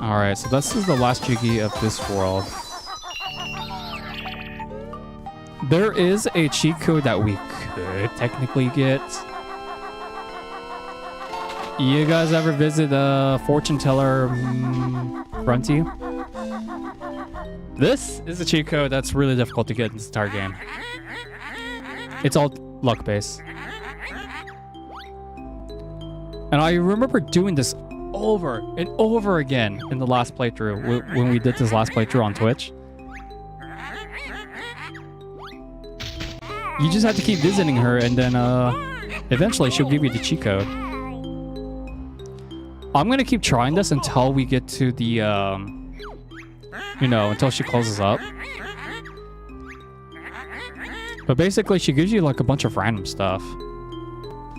Alright, so this is the last Jiggy of this world. There is a cheat code that we could technically get. You guys ever visit a fortune teller Grunty? This is a cheat code that's really difficult to get in this entire game. It's all luck base. And I remember doing this over and over again in the last playthrough, when we did this last playthrough on Twitch. You just have to keep visiting her, and then eventually she'll give you the cheat code. I'm gonna keep trying this until we get to the, you know, until she closes up. But basically, she gives you like a bunch of random stuff.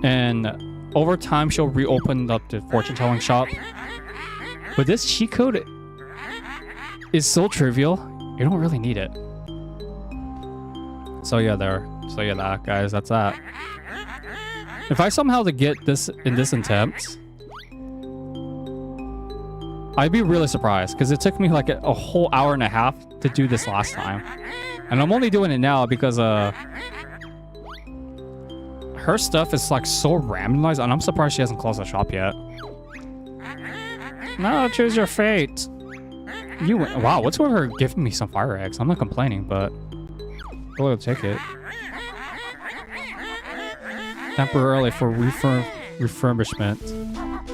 And over time, she'll reopen up the fortune-telling shop. But this cheat code is so trivial, you don't really need it. So yeah, that, guys, that's that. If I somehow to get this in this attempt, I'd be really surprised, because it took me like a whole hour and a half to do this last time. And I'm only doing it now because her stuff is like so randomized, and I'm surprised she hasn't closed the shop yet. No, choose your fate. You win. Wow, what's with her giving me some fire eggs? I'm not complaining, but we'll take it. Temporarily for refurbishment.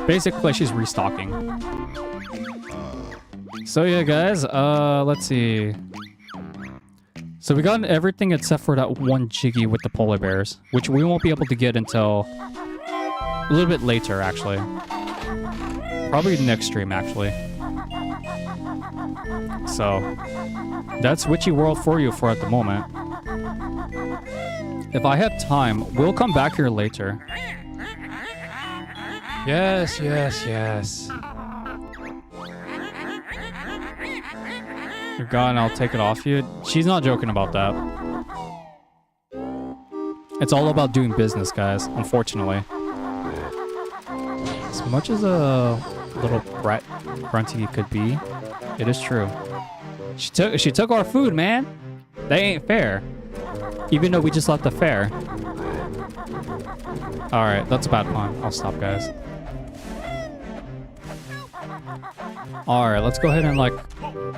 Basically, she's restocking. So yeah, guys, let's see. So we got everything except for that one Jiggy with the polar bears, which we won't be able to get until a little bit later, actually. Probably next stream, actually. So that's Witchyworld for you for at the moment. If I have time, we'll come back here later. Yes, yes, yes. You're gone, I'll take it off you. She's not joking about that. It's all about doing business, guys, unfortunately. As much as a little brat Grunty could be, it is true. She took our food, man. They ain't fair. Even though we just left the fair. Alright, that's a bad pun. I'll stop, guys. Alright, let's go ahead and like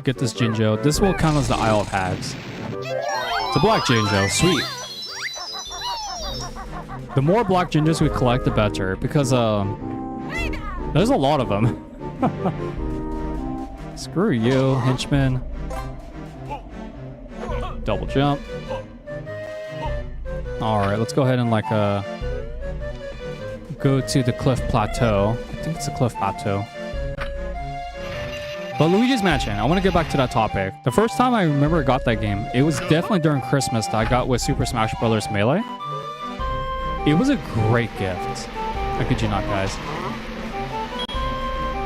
get this Jinjo. This will count as the Isle of Hags. It's a black Jinjo. Sweet. The more black Jinjos we collect, the better. Because there's a lot of them. Screw you, henchman. Double jump. Alright, let's go ahead and like go to the Cliff Plateau. I think it's a Cliff Plateau. But Luigi's Mansion, I want to get back to that topic. The first time I remember I got that game, it was definitely during Christmas that I got with Super Smash Bros. Melee. It was a great gift. How could you not, guys?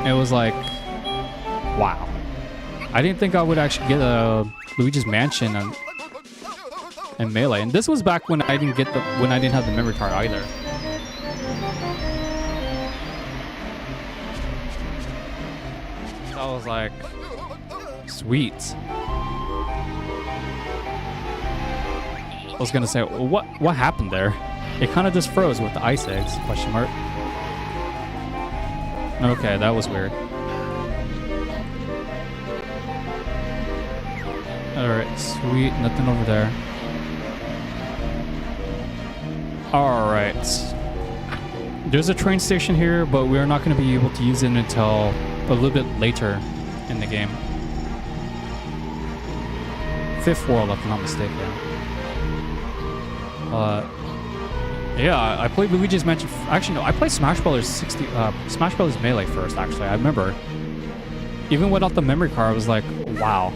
It was like, wow. I didn't think I would actually get a Luigi's Mansion and Melee. And this was back when I didn't have the memory card either. I was like, sweet. I was gonna say, what happened there? It kind of just froze with the ice eggs, question mark. Okay, that was weird. Alright, sweet, nothing over there. Alright. There's a train station here, but we're not going to be able to use it until a little bit later in the game. Fifth world, if I'm not mistaken. Yeah, I played Luigi's Mansion. Actually, no, I played Smash Bros. Smash Bros. Melee first. Actually, I remember. Even without the memory card, I was like, wow.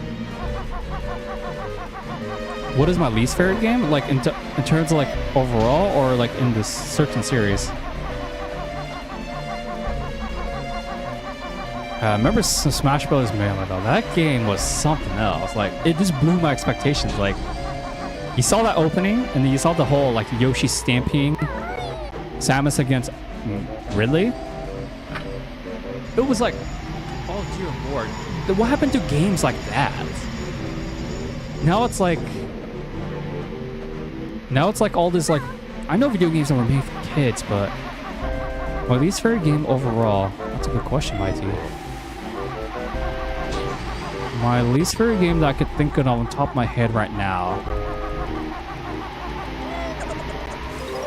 What is my least favorite game? Like in terms of like overall, or like in this certain series? I remember Smash Bros. Melee though. That game was something else. Like it just blew my expectations. Like you saw that opening, and then you saw the whole like Yoshi stamping Samus against Ridley. It was like, oh dear lord, what happened to games like that? Now it's like all this like, I know video games are made for kids, but my least favorite game overall. That's a good question, Mighty. My least favorite game that I could think of on top of my head right now.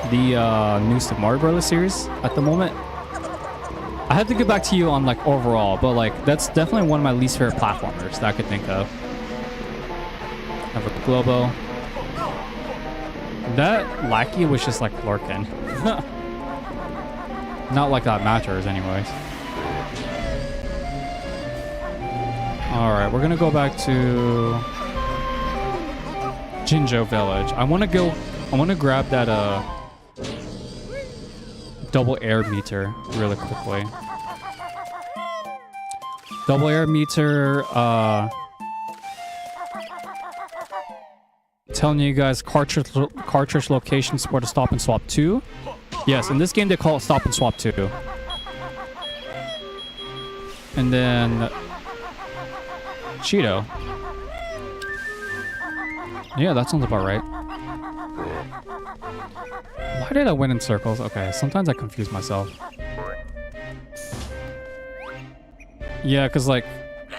the new Super Mario Bros. Series at the moment. I have to get back to you on like overall, but like that's definitely one of my least favorite platformers that I could think of. Have a Globo. That lackey was just like lurking. Not like that matters anyways. Alright, we're gonna go back to Jinjo Village. I wanna grab that double air meter really quickly. Double air meter, telling you guys cartridge locations for the Stop and Swap 2. Yes, in this game they call it Stop and Swap 2. And then Cheeto. Yeah, that sounds about right. Why did I win in circles? Okay, sometimes I confuse myself. Yeah, because like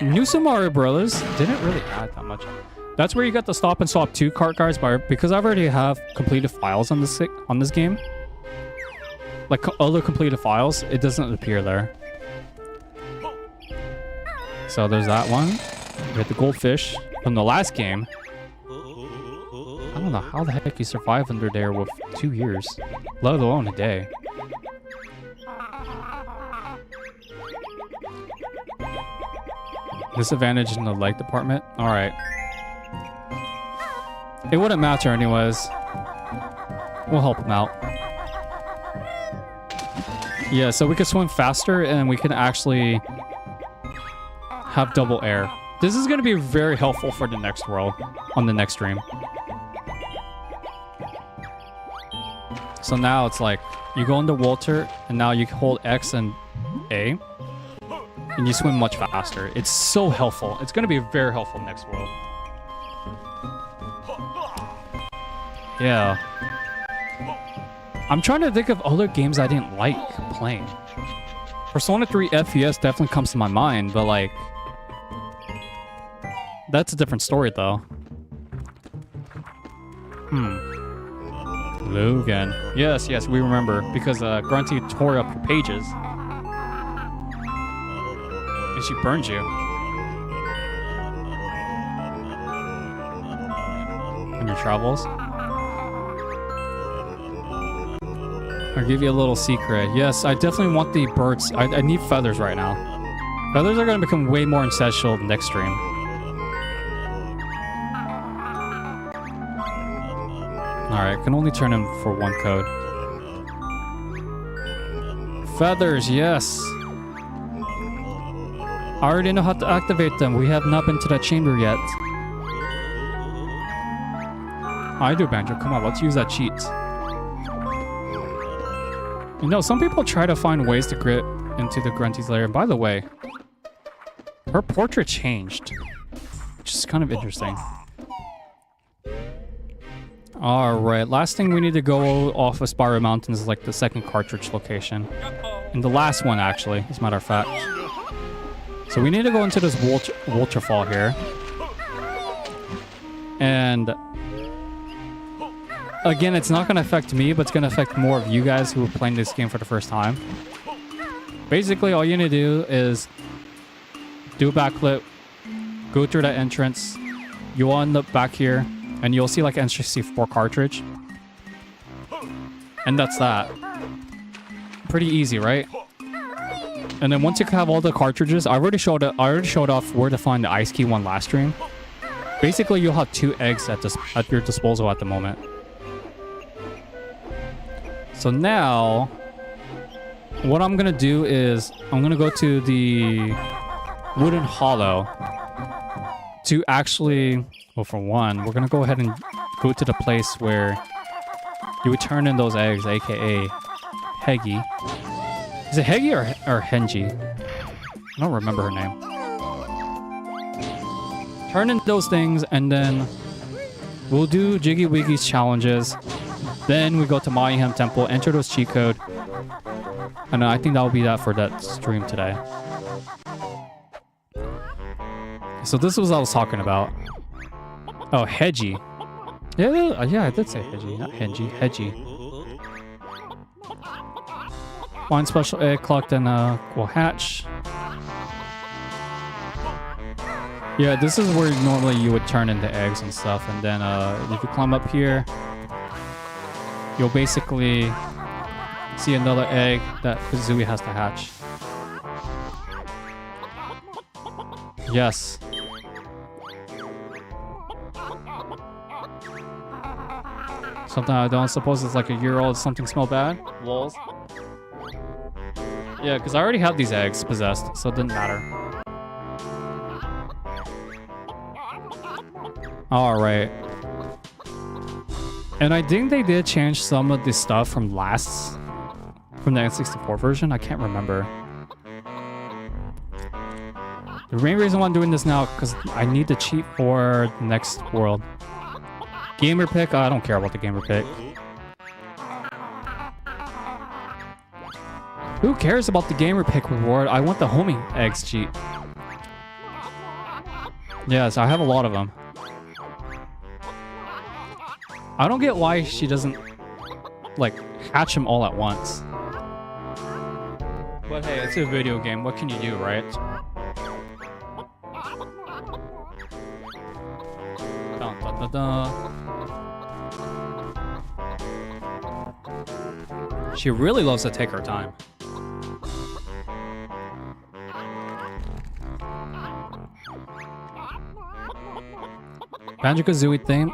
New Super Mario Bros. Didn't really add that much. That's where you get the Stop and Swap 2 cart cards, but because I already have completed files on this game, like other completed files, it doesn't appear there. So there's that one. We got the goldfish from the last game. I don't know how the heck you survive under there with 2 years, let alone a day. Disadvantage in the leg department. All right. It wouldn't matter anyways. We'll help him out. Yeah, so we can swim faster and we can actually have double air. This is going to be very helpful for the next world on the next stream. So now it's like you go into water and now you hold X and A and you swim much faster. It's so helpful. It's going to be very helpful next world. Yeah. I'm trying to think of other games I didn't like playing. Persona 3 FPS definitely comes to my mind, but like that's a different story though. Logan. Yes, we remember because Grunty tore up your pages. And she burned you. In your travels. I'll give you a little secret. Yes, I definitely want the birds. I need feathers right now. Feathers are going to become way more essential next stream. Alright, can only turn them for one code. Feathers, yes. I already know how to activate them. We have not been to that chamber yet. I do, Banjo. Come on, let's use that cheat. You know, some people try to find ways to get into the Grunty's lair. And by the way, her portrait changed, which is kind of interesting. Alright, last thing we need to go off of Spiral Mountains is like the second cartridge location. And the last one, actually, as a matter of fact. So we need to go into this waterfall here. And again, it's not going to affect me, but it's going to affect more of you guys who are playing this game for the first time. Basically, all you need to do is do a backflip, go through that entrance, you'll end up back here, and you'll see like NCC4 cartridge. And that's that. Pretty easy, right? And then once you have all the cartridges, I already showed off where to find the ice key one last stream. Basically, you'll have 2 eggs at your disposal at the moment. So now, what I'm gonna do is I'm gonna go to the Wooden Hollow to actually, well, for one, we're gonna go ahead and go to the place where you would turn in those eggs, aka Heggy. Is it Heggy or Henji? I don't remember her name. Turn in those things and then we'll do Jiggy Wiggy's challenges. Then we go to Mayaham Temple, enter those cheat code. And I think that will be that for that stream today. So this was what I was talking about. Oh, Heggy. Yeah, I did say Heggy, not Henji. Heggy. Find special egg, collect, and will hatch. Yeah, this is where normally you would turn into eggs and stuff, and then if you climb up here, you'll basically see another egg that Kazooie has to hatch. Yes. Something I don't suppose it's like a year old. Something smell bad? Lols. Yeah, because I already have these eggs possessed, so it didn't matter. Alright. And I think they did change some of the stuff from the N64 version. I can't remember. The main reason why I'm doing this now because I need to cheat for the next world. Gamer pick? I don't care about the gamer pick. Who cares about the gamer pick reward? I want the homing eggs cheat. Yes, I have a lot of them. I don't get why she doesn't, like, hatch them all at once. But hey, it's a video game. What can you do, right? Dun, dun, dun, dun. She really loves to take her time. Banjo Kazooie theme.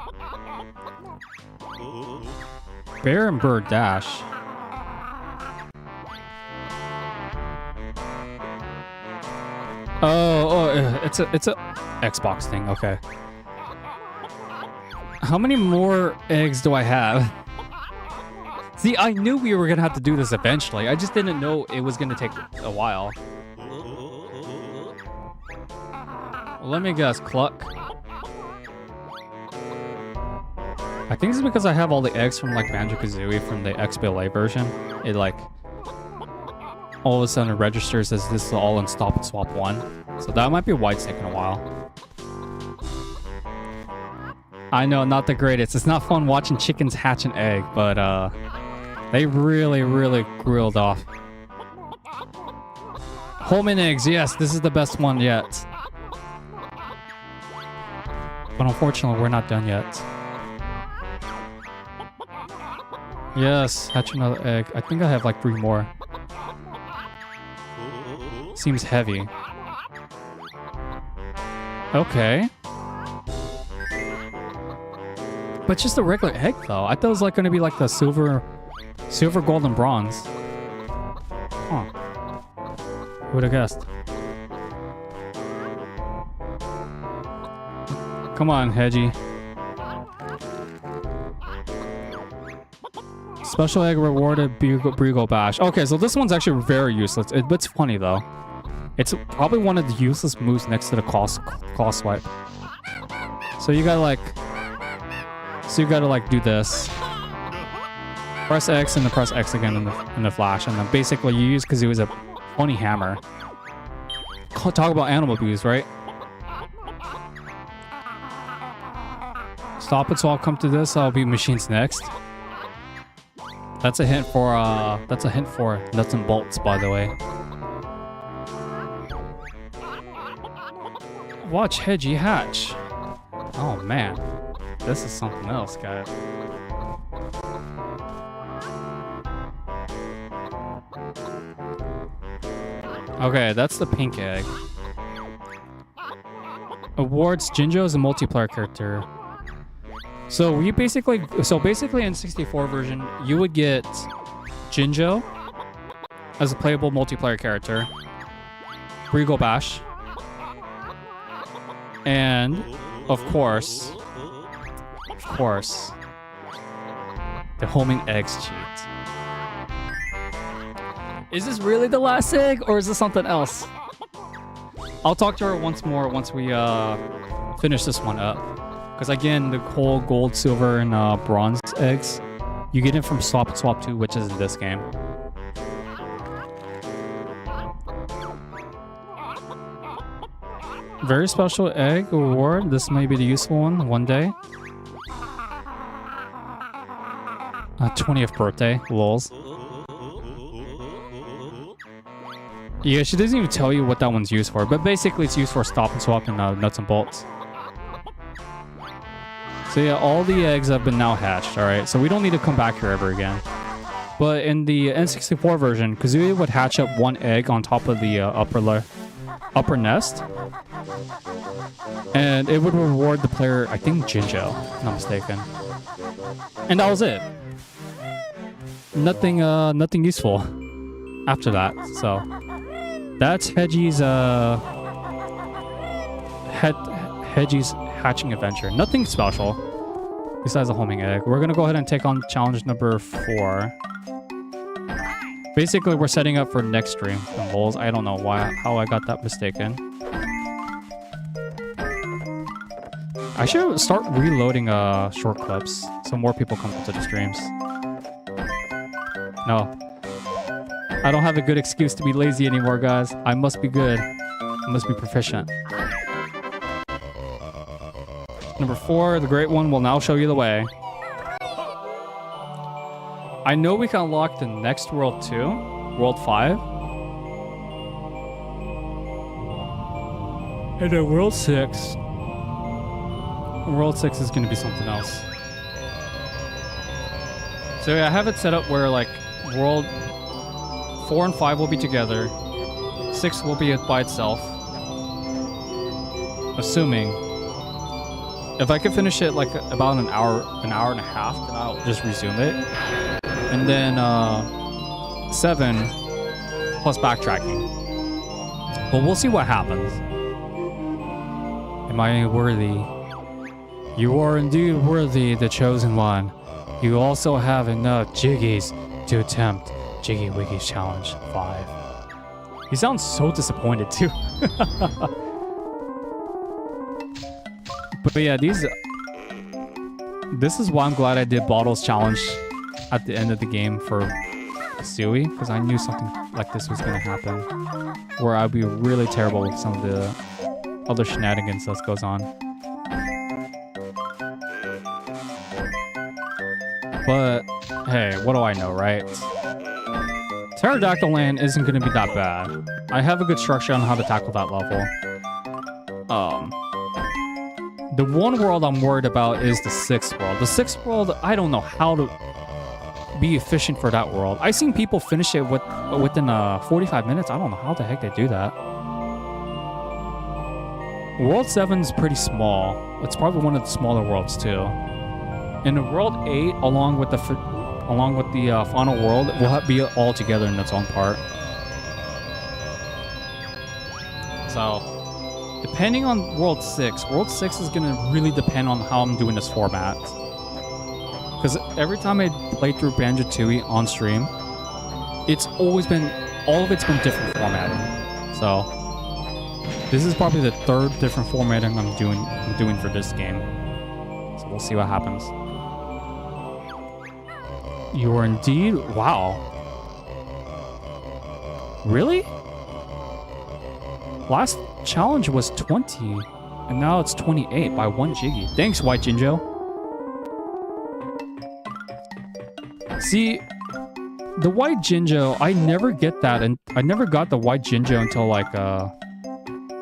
Bear and Bird Dash. Oh, it's a Xbox thing. Okay. How many more eggs do I have? See, I knew we were gonna have to do this eventually. I just didn't know it was gonna take a while. Let me guess, Cluck. I think it's because I have all the eggs from like Banjo Kazooie from the XBLA version. It like all of a sudden registers as this is all in Stop and Swap 1. So that might be why it's taking a while. I know, not the greatest. It's not fun watching chickens hatch an egg, but they really, really grilled off. Homing eggs, yes, this is the best one yet. But unfortunately, we're not done yet. Yes, hatch another egg. I think I have like 3 more. Seems heavy. Okay. But just a regular egg though. I thought it was like gonna be like the silver, gold, and bronze. Huh. Who would have guessed? Come on, Heggy. Special egg rewarded Brigo Bash. Okay, so this one's actually very useless. It's funny though. It's probably one of the useless moves next to the claw swipe. So you gotta like do this. Press X and then press X again in the flash, and then basically you use Kazooie as a funny hammer. Talk about animal abuse, right? Stop it, so I'll come to this. I'll be machines next. That's a hint for nuts and bolts, by the way. Watch Heggy hatch. Oh man, this is something else, guys. Okay, that's the pink egg. Awards Jinjo as a multiplayer character. So basically in 64 version, you would get Jinjo as a playable multiplayer character, Brigo Bash, and of course, the homing eggs cheat. Is this really the last egg, or is this something else? I'll talk to her once more once we finish this one up. Because again, the whole gold, silver, and bronze eggs, you get it from Swap and Swap 2, which is in this game. Very special egg reward. This may be the useful one day. 20th birthday, lols. Yeah, she doesn't even tell you what that one's used for, but basically it's used for stop and swap and nuts and bolts. So yeah, all the eggs have been now hatched, alright? So we don't need to come back here ever again. But in the N64 version, Kazooie would hatch up one egg on top of the upper nest. And it would reward the player, I think Jinjo, if I'm not mistaken. And that was it. Nothing useful after that, so... That's Heggy's Heggy's hatching adventure. Nothing special besides a homing egg. We're gonna go ahead and take on challenge number 4. Basically, we're setting up for next stream and bowls. I don't know how I got that mistaken. I should start reloading short clips so more people come to the streams. No. I don't have a good excuse to be lazy anymore, guys. I must be good. I must be proficient. Number 4, the Great One will now show you the way. I know we can unlock the next world too. World 5. And then World 6. World 6 is going to be something else. So yeah, I have it set up where like World 4 and 5 will be together. 6 will be by itself. Assuming. If I can finish it like about an hour and a half, then I'll just resume it. And then 7 plus backtracking. But we'll see what happens. Am I worthy? You are indeed worthy, the chosen one. You also have enough jiggies to attempt Jiggy Wiggy Challenge 5. He sounds so disappointed too. But yeah, this is why I'm glad I did Bottles Challenge at the end of the game for Kazooie, because I knew something like this was going to happen, where I'd be really terrible with some of the other shenanigans that goes on. But hey, what do I know, right? Pterodactyl Land isn't going to be that bad. I have a good structure on how to tackle that level. The one world I'm worried about is the 6th world. The 6th world, I don't know how to be efficient for that world. I've seen people finish it within 45 minutes. I don't know how the heck they do that. World 7 is pretty small. It's probably one of the smaller worlds too. And the World 8, along with the final world, will be all together in its own part. So, depending on World 6 is going to really depend on how I'm doing this format. Because every time I play through Banjo Tooie on stream, all of it's been different formatting. So, this is probably the 3rd different formatting I'm doing for this game. So we'll see what happens. You are indeed... Wow. Really? Last challenge was 20, and now it's 28 by 1 Jiggy. Thanks, White Jinjo. See, the White Jinjo, I never get that, and I never got the White Jinjo until like,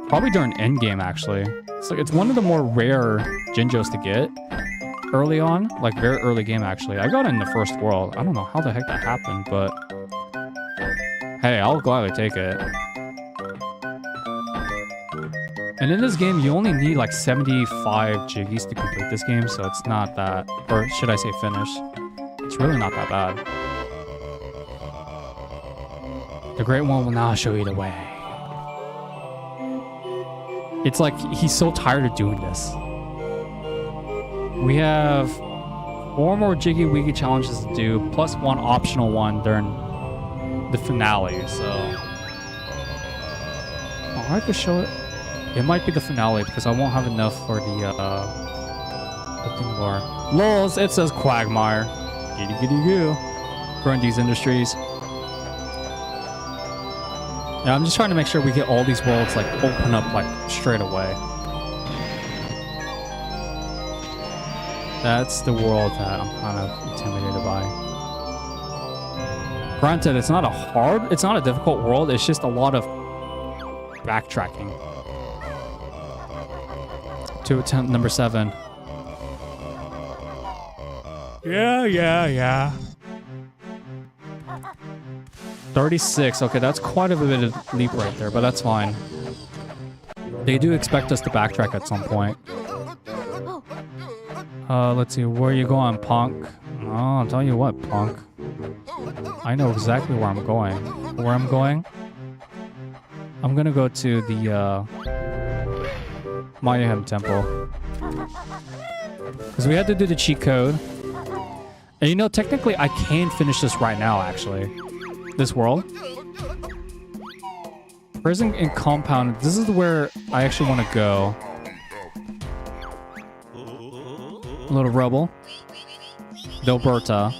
probably during endgame, actually. So it's one of the more rare Jinjos to get. Early on, like very early game actually. I got it in the 1st world. I don't know how the heck that happened, but hey, I'll gladly take it. And in this game, you only need like 75 jiggies to complete this game, so it's not that, or should I say finish? It's really not that bad. The Great One will now show you the way. It's like he's so tired of doing this. We have 4 more Jiggy Wiggy challenges to do, plus 1 optional one during the finale, so... Oh, I could show it. It might be the finale, because I won't have enough for the thing bar. Lols, it says Quagmire. Giddy giddy goo. Grunty's Industries. Yeah, I'm just trying to make sure we get all these worlds, like, open up, like, straight away. That's the world that I'm kind of intimidated by. Granted, it's not a difficult world. It's just a lot of backtracking. To attempt number 7. Yeah. 36. Okay, that's quite a bit of leap right there, but that's fine. They do expect us to backtrack at some point. Let's see. Where are you going, punk? Oh, I'll tell you what, punk. I know exactly where I'm going. Where I'm going? I'm gonna go to the Mayaham temple. Because we had to do the cheat code. And you know, technically I can finish this right now, actually. This world. Prison and compound. This is where I actually want to go. Little rebel. Delberta.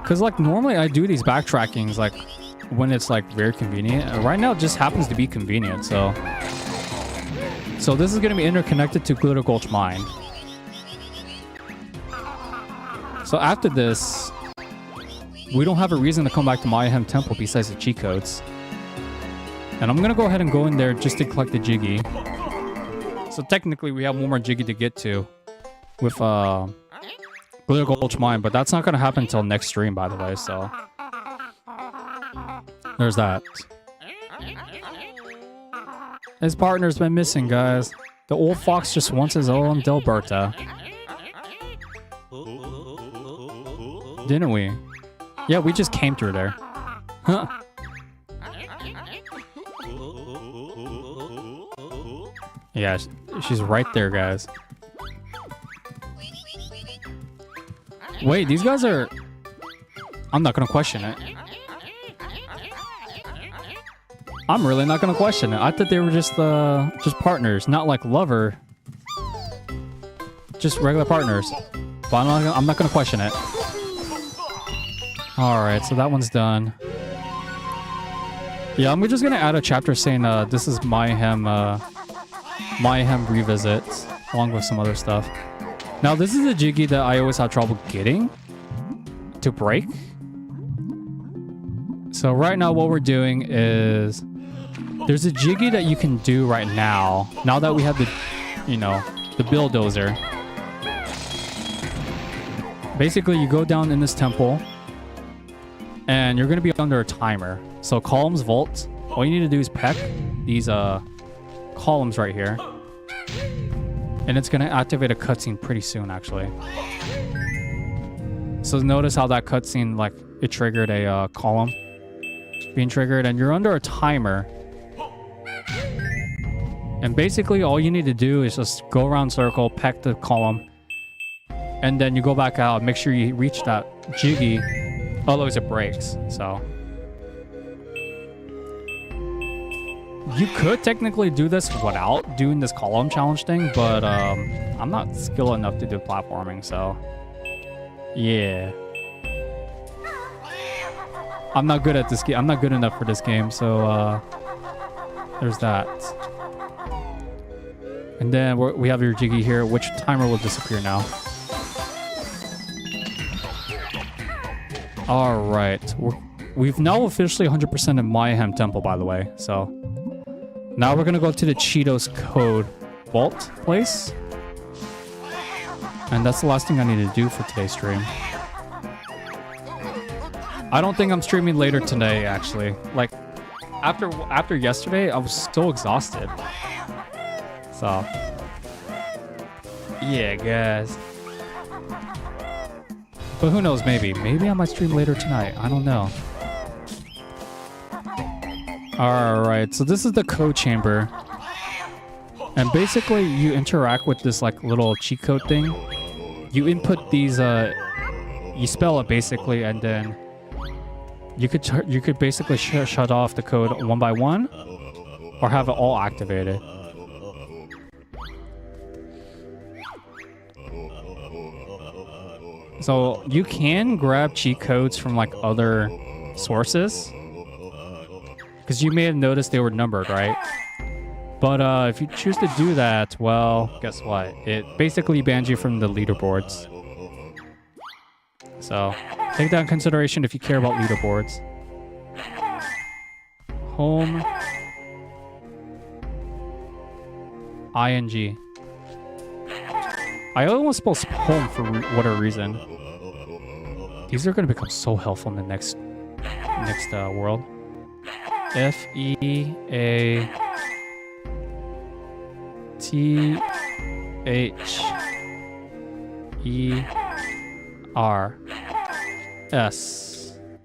Because like normally I do these backtrackings like when it's like very convenient. And right now it just happens to be convenient, so this is going to be interconnected to Gulch Mine. So after this, we don't have a reason to come back to Mayaham Temple besides the cheat codes. And I'm going to go ahead and go in there just to collect the Jiggy. So technically we have one more Jiggy to get to with Gulch Mine, but that's not going to happen until next stream, by the way, so there's that. His partner's been missing, guys. The old fox just wants his own Delberta. Didn't we? Yeah, we just came through there. Huh. Yeah, she's right there, guys. Wait, these guys are... I'm not gonna question it. I'm really not gonna question it. I thought they were just partners, not like lover. Just regular partners. But I'm not gonna question it. Alright, so that one's done. Yeah, I'm just gonna add a chapter saying this is Mayaham revisit, along with some other stuff. Now, this is a Jiggy that I always have trouble getting to break. So right now what we're doing is there's a Jiggy that you can do right now that we have the, you know, the bulldozer. Basically, you go down in this temple and you're going to be under a timer. So columns, vault. All you need to do is peck these columns right here. And it's going to activate a cutscene pretty soon, actually. So notice how that cutscene, like, it triggered a column being triggered, and you're under a timer. And basically, all you need to do is just go around circle, peck the column, and then you go back out, make sure you reach that Jiggy, otherwise it breaks, so. You could technically do this without doing this column challenge thing, but I'm not skilled enough to do platforming, so yeah. I'm not good at this game. I'm not good enough for this game, so there's that. And then we have your Jiggy here, which timer will disappear now. All right, we've now officially 100% in Mayaham Temple, by the way, so. Now we're gonna go to the Cheetos Code Vault place. And that's the last thing I need to do for today's stream. I don't think I'm streaming later today, actually. Like, after yesterday, I was so exhausted. So, yeah, guys. But who knows, maybe. Maybe I might stream later tonight. I don't know. Alright, so this is the code chamber. And basically, you interact with this like little cheat code thing. You input these, you spell it basically, and then you could basically shut off the code one by one, or have it all activated. So you can grab cheat codes from like other sources, because you may have noticed they were numbered, right? But if you choose to do that, well, guess what? It basically bans you from the leaderboards. So take that in consideration if you care about leaderboards. Home. ING. I almost spelled home for whatever reason. These are going to become so helpful in the next world. FEATHERS.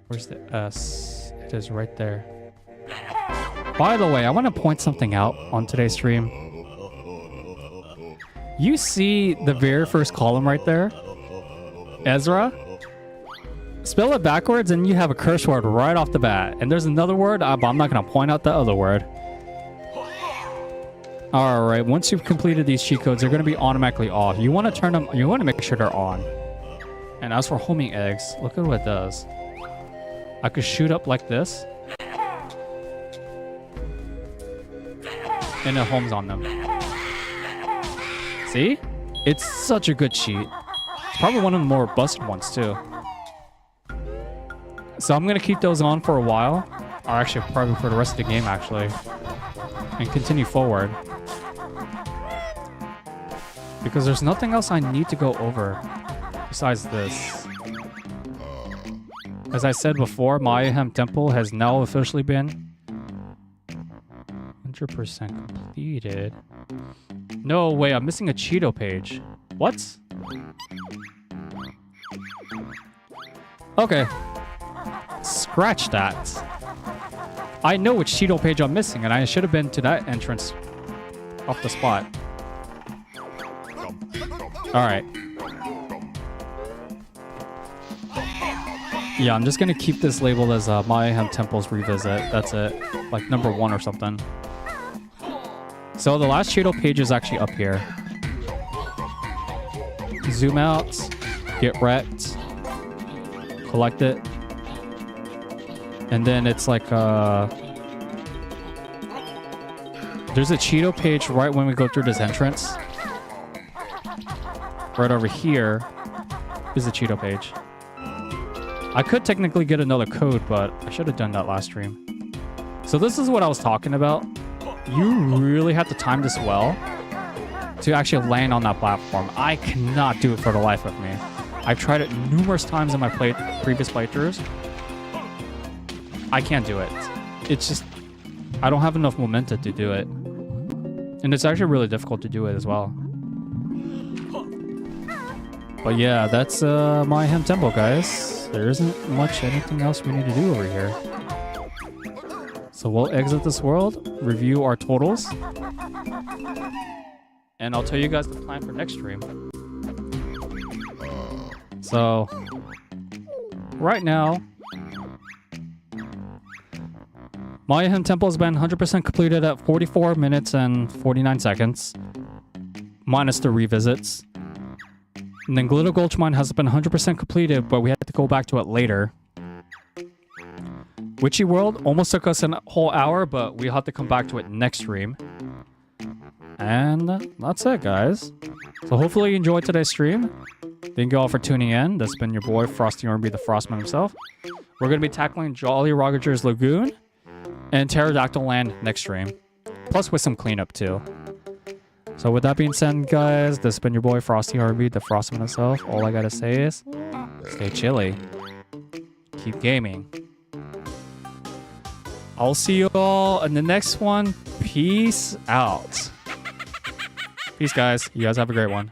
Where's the S? It is right there. By the way, I want to point something out on today's stream. You see the very first column right there? Ezra? Spell it backwards and you have a curse word right off the bat. And there's another word, but I'm not going to point out the other word. Alright, once you've completed these cheat codes, they're going to be automatically off. You want to turn them, you want to make sure they're on. And as for homing eggs, look at what it does. I could shoot up like this. And it homes on them. See? It's such a good cheat. It's probably one of the more busted ones too. So I'm going to keep those on for a while. Or actually, probably for the rest of the game actually. And continue forward. Because there's nothing else I need to go over besides this. As I said before, Mayaham Temple has now officially been 100% completed. No, wait, I'm missing a Cheeto page. What? Okay. Scratch that. I know which Cheeto page I'm missing, and I should have been to that entrance off the spot. Alright. Yeah, I'm just gonna keep this labeled as Mayaham Temple's Revisit. That's it. Like number 1 or something. So the last Cheeto page is actually up here. Zoom out. Get wrecked. Collect it. And then it's like there's a Cheeto page right when we go through this entrance. Right over here is the Cheeto page. I could technically get another code, but I should have done that last stream. So this is what I was talking about. You really have to time this well to actually land on that platform. I cannot do it for the life of me. I've tried it numerous times in my previous playthroughs. I can't do it. It's just, I don't have enough momentum to do it. And it's actually really difficult to do it as well. But yeah, that's Mayaham Temple, guys. There isn't much anything else we need to do over here. So we'll exit this world, review our totals, and I'll tell you guys the plan for next stream. So, right now, Mayaham Temple has been 100% completed at 44 minutes and 49 seconds, minus the revisits. And then Glitter Gulch Mine has been 100% completed, but we had to go back to it later. Witchyworld almost took us a whole hour, but we have to come back to it next stream. And that's it, guys. So hopefully you enjoyed today's stream. Thank you all for tuning in. This has been your boy, Frosty R&B, the Frostman himself. We're going to be tackling Jolly Roger's Lagoon and Pterodactyl Land next stream. Plus with some cleanup, too. So with that being said, guys, this has been your boy, Frosty R&B, the Frostman himself. All I got to say is, stay chilly. Keep gaming. I'll see you all in the next one. Peace out. Peace, guys. You guys have a great one.